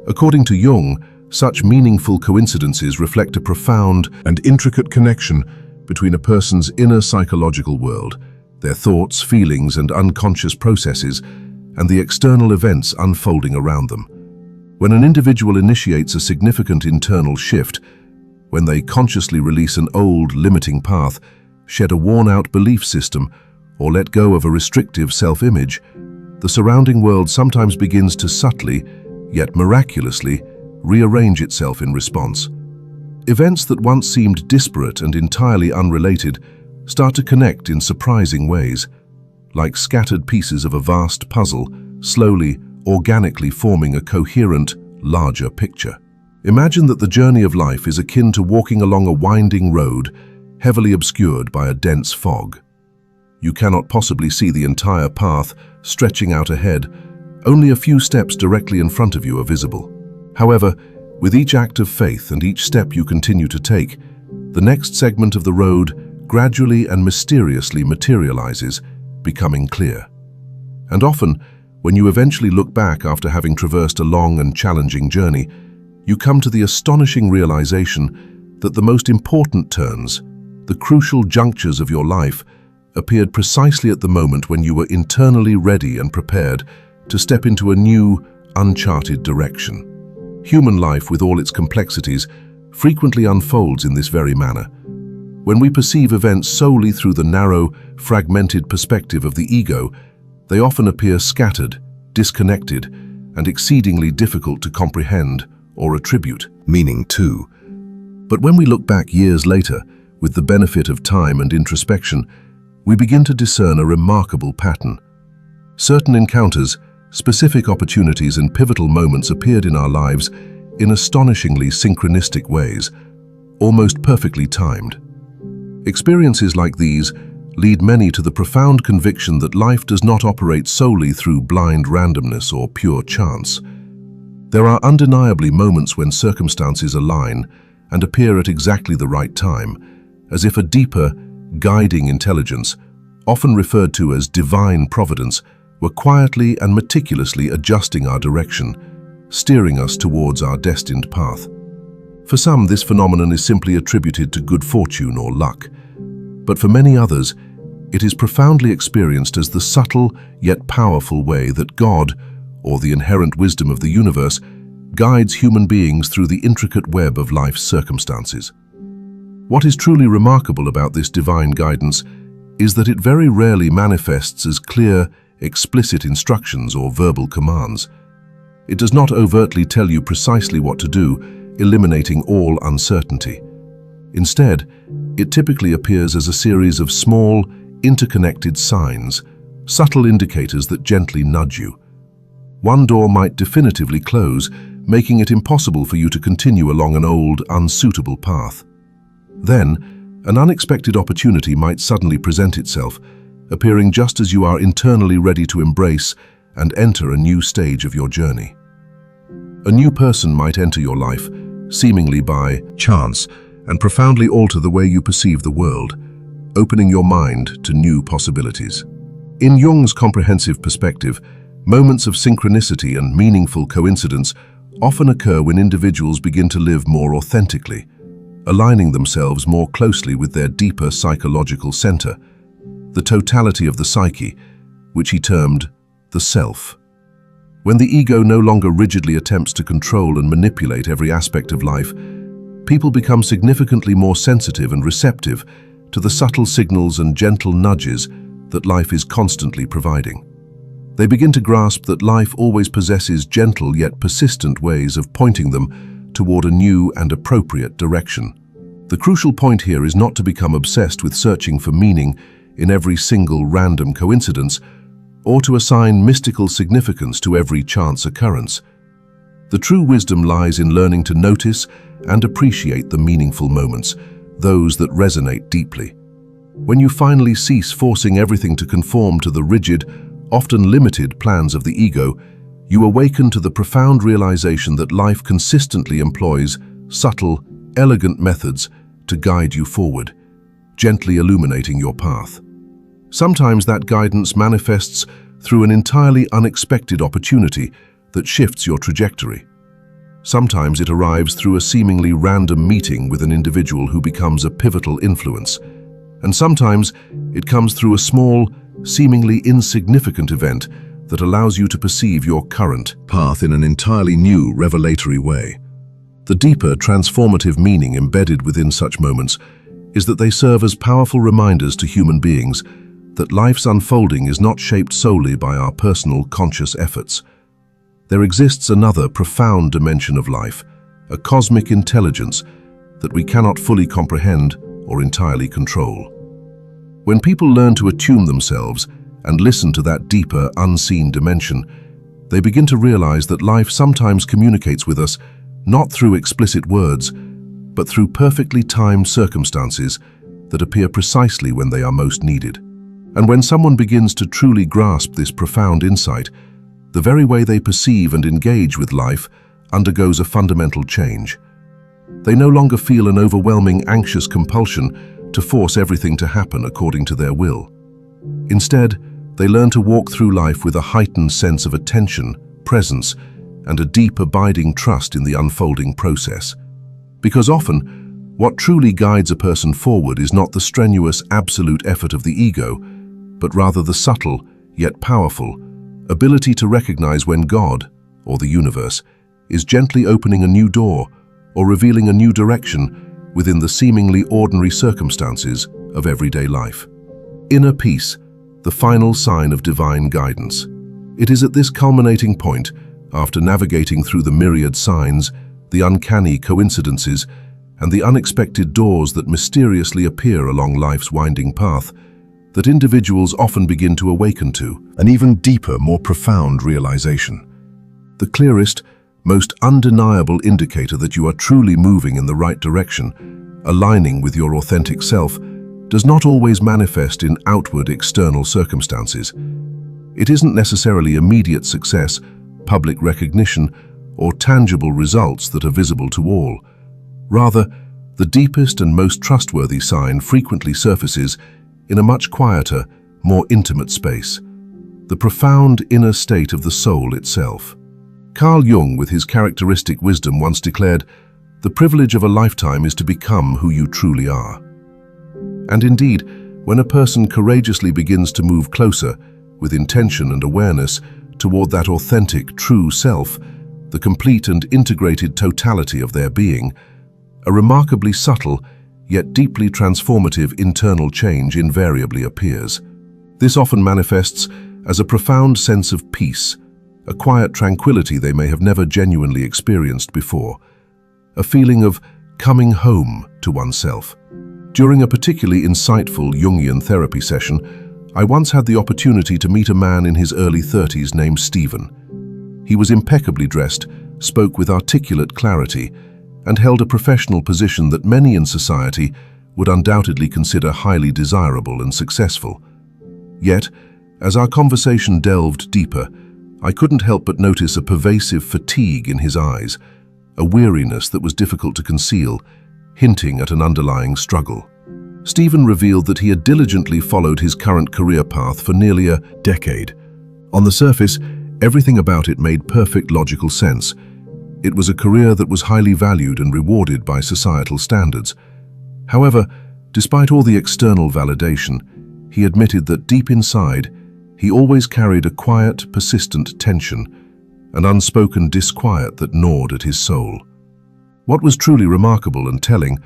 According to Jung, such meaningful coincidences reflect a profound and intricate connection between a person's inner psychological world, their thoughts, feelings, and unconscious processes, and the external events unfolding around them. When an individual initiates a significant internal shift, when they consciously release an old, limiting path, shed a worn-out belief system, or let go of a restrictive self-image, the surrounding world sometimes begins to subtly, yet miraculously, rearrange itself in response. Events that once seemed disparate and entirely unrelated start to connect in surprising ways, like scattered pieces of a vast puzzle, slowly, organically forming a coherent, larger picture. Imagine that the journey of life is akin to walking along a winding road, heavily obscured by a dense fog. You cannot possibly see the entire path stretching out ahead. Only a few steps directly in front of you are visible. However, with each act of faith and each step you continue to take, the next segment of the road gradually and mysteriously materializes, becoming clear. And often, when you eventually look back after having traversed a long and challenging journey, you come to the astonishing realization that the most important turns, the crucial junctures of your life, appeared precisely at the moment when you were internally ready and prepared to step into a new, uncharted direction. Human life, with all its complexities, frequently unfolds in this very manner. When we perceive events solely through the narrow, fragmented perspective of the ego, they often appear scattered, disconnected, and exceedingly difficult to comprehend or attribute meaning to. But when we look back years later, with the benefit of time and introspection, we begin to discern a remarkable pattern. Certain encounters, specific opportunities, and pivotal moments appeared in our lives in astonishingly synchronistic ways, almost perfectly timed. Experiences like these lead many to the profound conviction that life does not operate solely through blind randomness or pure chance. There are undeniably moments when circumstances align and appear at exactly the right time, as if a deeper, guiding intelligence, often referred to as divine providence, were quietly and meticulously adjusting our direction, steering us towards our destined path. For some, this phenomenon is simply attributed to good fortune or luck, but for many others, it is profoundly experienced as the subtle yet powerful way that God, or the inherent wisdom of the universe, guides human beings through the intricate web of life's circumstances. What is truly remarkable about this divine guidance is that it very rarely manifests as clear, explicit instructions or verbal commands. It does not overtly tell you precisely what to do, eliminating all uncertainty. Instead, it typically appears as a series of small, interconnected signs, subtle indicators that gently nudge you. One door might definitively close, making it impossible for you to continue along an old, unsuitable path. Then, an unexpected opportunity might suddenly present itself, appearing just as you are internally ready to embrace and enter a new stage of your journey. A new person might enter your life, seemingly by chance, and profoundly alter the way you perceive the world, opening your mind to new possibilities. In Jung's comprehensive perspective, moments of synchronicity and meaningful coincidence often occur when individuals begin to live more authentically, aligning themselves more closely with their deeper psychological center, the totality of the psyche, which he termed the self. When the ego no longer rigidly attempts to control and manipulate every aspect of life, people become significantly more sensitive and receptive to the subtle signals and gentle nudges that life is constantly providing. They begin to grasp that life always possesses gentle yet persistent ways of pointing them toward a new and appropriate direction. The crucial point here is not to become obsessed with searching for meaning in every single random coincidence, or to assign mystical significance to every chance occurrence. The true wisdom lies in learning to notice and appreciate the meaningful moments, those that resonate deeply. When you finally cease forcing everything to conform to the rigid, often limited plans of the ego, you awaken to the profound realization that life consistently employs subtle, elegant methods to guide you forward, gently illuminating your path. Sometimes that guidance manifests through an entirely unexpected opportunity that shifts your trajectory. Sometimes it arrives through a seemingly random meeting with an individual who becomes a pivotal influence. And sometimes it comes through a small, seemingly insignificant event that allows you to perceive your current path in an entirely new, revelatory way. The deeper, transformative meaning embedded within such moments is that they serve as powerful reminders to human beings that life's unfolding is not shaped solely by our personal, conscious efforts. There exists another profound dimension of life, a cosmic intelligence that we cannot fully comprehend or entirely control. When people learn to attune themselves and listen to that deeper, unseen dimension, they begin to realize that life sometimes communicates with us not through explicit words, but through perfectly timed circumstances that appear precisely when they are most needed. And when someone begins to truly grasp this profound insight, the very way they perceive and engage with life undergoes a fundamental change. They no longer feel an overwhelming, anxious compulsion to force everything to happen according to their will. Instead, they learn to walk through life with a heightened sense of attention, presence, and a deep, abiding trust in the unfolding process. Because often, what truly guides a person forward is not the strenuous, absolute effort of the ego, but rather the subtle, yet powerful, ability to recognize when God, or the universe, is gently opening a new door or revealing a new direction within the seemingly ordinary circumstances of everyday life. Inner peace, the final sign of divine guidance. It is at this culminating point, after navigating through the myriad signs, the uncanny coincidences, and the unexpected doors that mysteriously appear along life's winding path, that individuals often begin to awaken to an even deeper, more profound realization. The clearest, most undeniable indicator that you are truly moving in the right direction, aligning with your authentic self, does not always manifest in outward external circumstances. It isn't necessarily immediate success, public recognition, or tangible results that are visible to all. Rather, the deepest and most trustworthy sign frequently surfaces in a much quieter, more intimate space, the profound inner state of the soul itself. Carl Jung, with his characteristic wisdom, once declared, "The privilege of a lifetime is to become who you truly are." And indeed, when a person courageously begins to move closer, with intention and awareness, toward that authentic, true self, the complete and integrated totality of their being, a remarkably subtle, yet deeply transformative internal change invariably appears. This often manifests as a profound sense of peace, a quiet tranquility they may have never genuinely experienced before, a feeling of coming home to oneself. During a particularly insightful Jungian therapy session, I once had the opportunity to meet a man in his early 30s named Stephen. He was impeccably dressed, spoke with articulate clarity, and held a professional position that many in society would undoubtedly consider highly desirable and successful. Yet, as our conversation delved deeper, I couldn't help but notice a pervasive fatigue in his eyes, a weariness that was difficult to conceal, hinting at an underlying struggle. Stephen revealed that he had diligently followed his current career path for nearly a decade. On the surface, everything about it made perfect logical sense. It was a career that was highly valued and rewarded by societal standards. However, despite all the external validation, he admitted that deep inside, he always carried a quiet, persistent tension, an unspoken disquiet that gnawed at his soul. What was truly remarkable and telling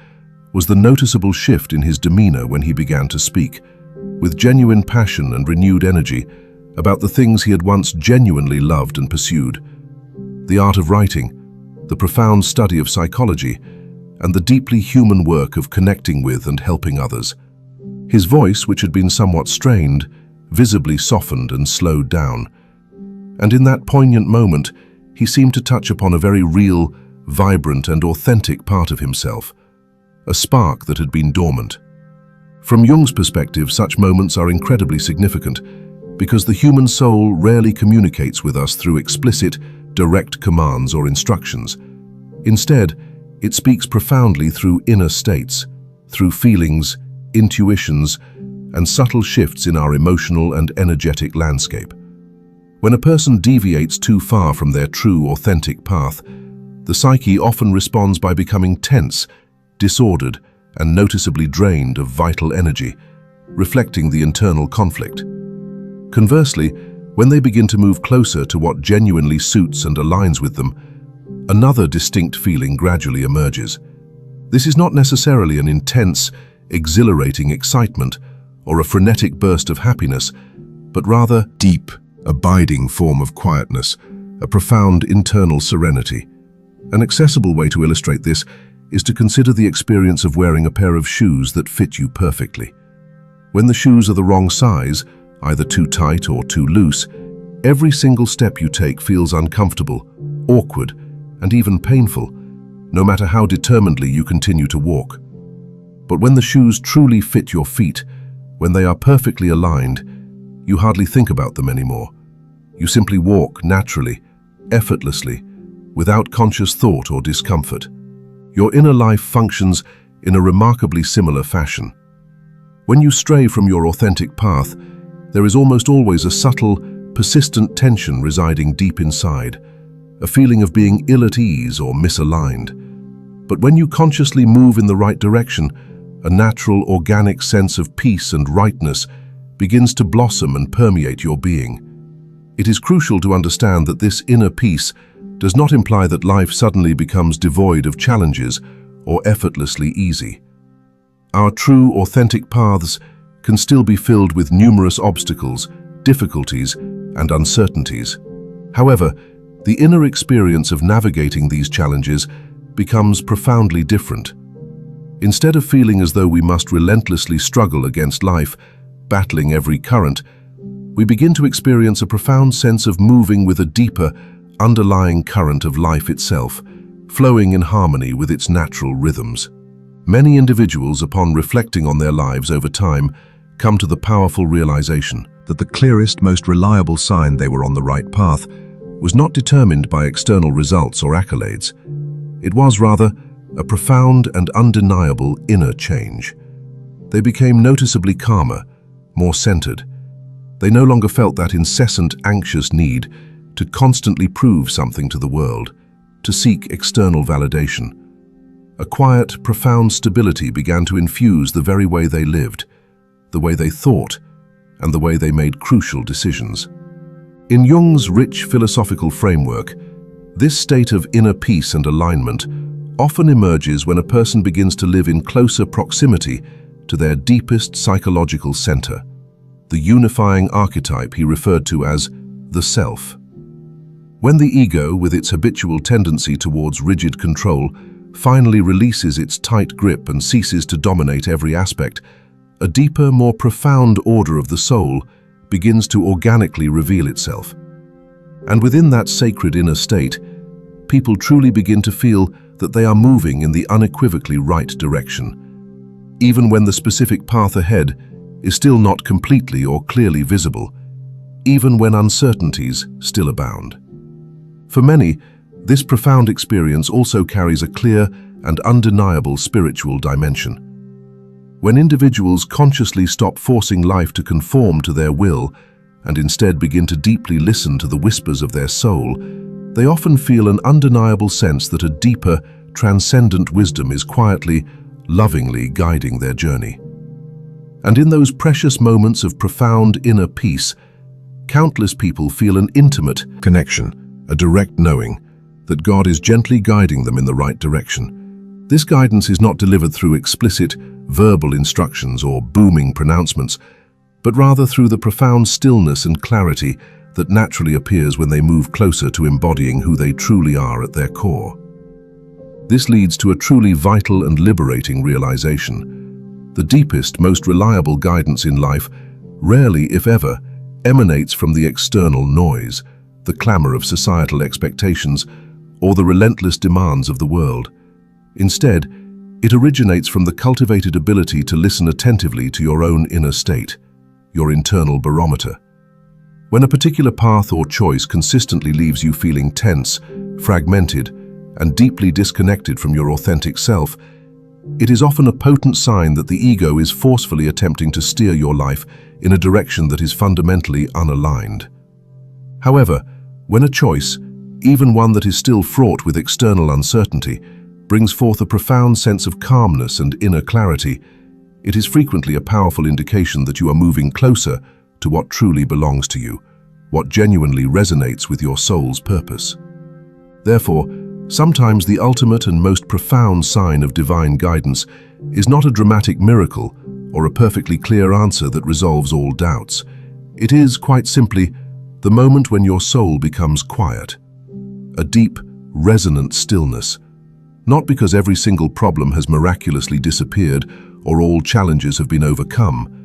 was the noticeable shift in his demeanor when he began to speak, with genuine passion and renewed energy, about the things he had once genuinely loved and pursued. The art of writing, the profound study of psychology, and the deeply human work of connecting with and helping others. His voice, which had been somewhat strained, visibly softened and slowed down. And in that poignant moment, he seemed to touch upon a very real, vibrant and authentic part of himself, a spark that had been dormant. From Jung's perspective, such moments are incredibly significant because the human soul rarely communicates with us through explicit, direct commands or instructions. Instead, it speaks profoundly through inner states, through feelings, intuitions, and subtle shifts in our emotional and energetic landscape. When a person deviates too far from their true, authentic path, the psyche often responds by becoming tense, disordered, and noticeably drained of vital energy, reflecting the internal conflict. Conversely, when they begin to move closer to what genuinely suits and aligns with them, another distinct feeling gradually emerges. This is not necessarily an intense, exhilarating excitement or a frenetic burst of happiness, but rather deep, abiding form of quietness, a profound internal serenity. An accessible way to illustrate this is to consider the experience of wearing a pair of shoes that fit you perfectly. When the shoes are the wrong size, either too tight or too loose, every single step you take feels uncomfortable, awkward, and even painful, no matter how determinedly you continue to walk. But when the shoes truly fit your feet, When they are perfectly aligned, you hardly think about them anymore. You simply walk naturally, effortlessly, without conscious thought or discomfort. Your inner life functions in a remarkably similar fashion. When you stray from your authentic path, there is almost always a subtle, persistent tension residing deep inside, a feeling of being ill at ease or misaligned. But when you consciously move in the right direction, a natural, organic sense of peace and rightness begins to blossom and permeate your being. It is crucial to understand that this inner peace does not imply that life suddenly becomes devoid of challenges or effortlessly easy. Our true, authentic paths can still be filled with numerous obstacles, difficulties, and uncertainties. However, the inner experience of navigating these challenges becomes profoundly different. Instead of feeling as though we must relentlessly struggle against life, battling every current, we begin to experience a profound sense of moving with a deeper, underlying current of life itself, flowing in harmony with its natural rhythms. Many individuals, upon reflecting on their lives over time, come to the powerful realization that the clearest, most reliable sign they were on the right path was not determined by external results or accolades. It was, rather, a profound and undeniable inner change. They became noticeably calmer, more centered. They no longer felt that incessant, anxious need to constantly prove something to the world, to seek external validation. A quiet, profound stability began to infuse the very way they lived, the way they thought, and the way they made crucial decisions. In Jung's rich philosophical framework, this state of inner peace and alignment often emerges when a person begins to live in closer proximity to their deepest psychological center, the unifying archetype he referred to as the self. When the ego, with its habitual tendency towards rigid control, finally releases its tight grip and ceases to dominate every aspect, a deeper, more profound order of the soul begins to organically reveal itself. And within that sacred inner state, people truly begin to feel that they are moving in the unequivocally right direction, even when the specific path ahead is still not completely or clearly visible, even when uncertainties still abound. For many, this profound experience also carries a clear and undeniable spiritual dimension. When individuals consciously stop forcing life to conform to their will and instead begin to deeply listen to the whispers of their soul, they often feel an undeniable sense that a deeper, transcendent wisdom is quietly, lovingly guiding their journey. And in those precious moments of profound inner peace, countless people feel an intimate connection, a direct knowing that God is gently guiding them in the right direction. This guidance is not delivered through explicit, verbal instructions or booming pronouncements, but rather through the profound stillness and clarity that naturally appears when they move closer to embodying who they truly are at their core. This leads to a truly vital and liberating realization. The deepest, most reliable guidance in life rarely, if ever, emanates from the external noise, the clamor of societal expectations, or the relentless demands of the world. Instead, it originates from the cultivated ability to listen attentively to your own inner state, your internal barometer. When a particular path or choice consistently leaves you feeling tense, fragmented, and deeply disconnected from your authentic self, it is often a potent sign that the ego is forcefully attempting to steer your life in a direction that is fundamentally unaligned. However, when a choice, even one that is still fraught with external uncertainty, brings forth a profound sense of calmness and inner clarity, it is frequently a powerful indication that you are moving closer to what truly belongs to you, what genuinely resonates with your soul's purpose. Therefore, sometimes the ultimate and most profound sign of divine guidance is not a dramatic miracle or a perfectly clear answer that resolves all doubts. It is, quite simply, the moment when your soul becomes quiet, a deep, resonant stillness, not because every single problem has miraculously disappeared or all challenges have been overcome,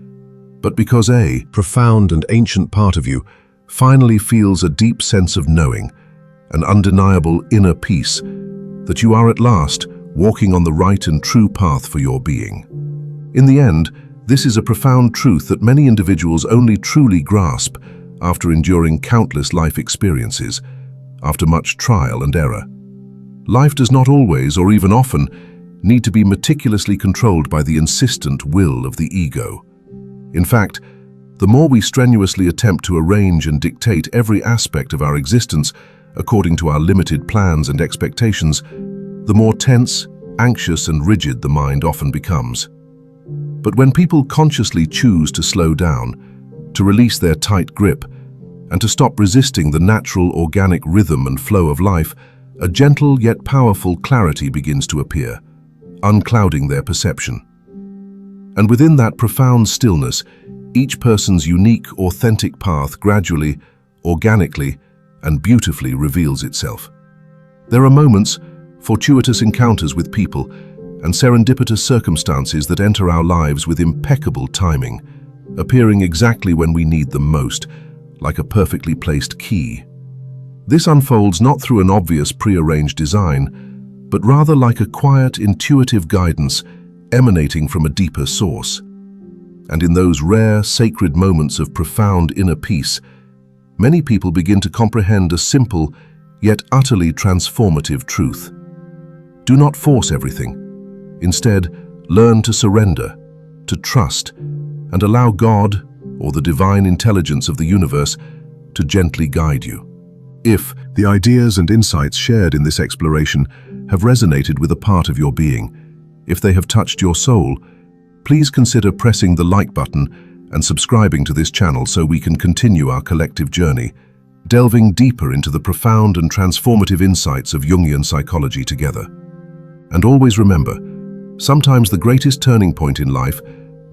but because a profound and ancient part of you finally feels a deep sense of knowing, an undeniable inner peace, that you are at last walking on the right and true path for your being. In the end, This is a profound truth that many individuals only truly grasp after enduring countless life experiences, after much trial and error. Life does not always, or even often, need to be meticulously controlled by the insistent will of the ego. In fact, the more we strenuously attempt to arrange and dictate every aspect of our existence according to our limited plans and expectations, the more tense, anxious, and rigid the mind often becomes. But when people consciously choose to slow down, to release their tight grip, and to stop resisting the natural organic rhythm and flow of life, a gentle yet powerful clarity begins to appear, unclouding their perception. And within that profound stillness, each person's unique, authentic path gradually, organically, and beautifully reveals itself. There are moments, fortuitous encounters with people, and serendipitous circumstances that enter our lives with impeccable timing, appearing exactly when we need them most, like a perfectly placed key. This unfolds not through an obvious prearranged design, but rather like a quiet, intuitive guidance emanating from a deeper source. And in those rare, sacred moments of profound inner peace, many people begin to comprehend a simple, yet utterly transformative truth. Do not force everything. Instead, learn to surrender, to trust, and allow God, or the divine intelligence of the universe, to gently guide you. If the ideas and insights shared in this exploration have resonated with a part of your being, if they have touched your soul, please consider pressing the like button and subscribing to this channel so we can continue our collective journey, delving deeper into the profound and transformative insights of Jungian psychology together. And always remember, sometimes the greatest turning point in life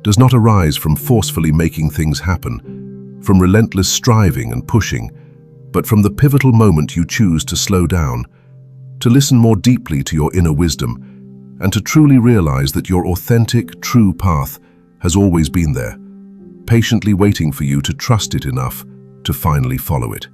does not arise from forcefully making things happen, from relentless striving and pushing, but from the pivotal moment you choose to slow down, to listen more deeply to your inner wisdom, and to truly realize that your authentic, true path has always been there, patiently waiting for you to trust it enough to finally follow it.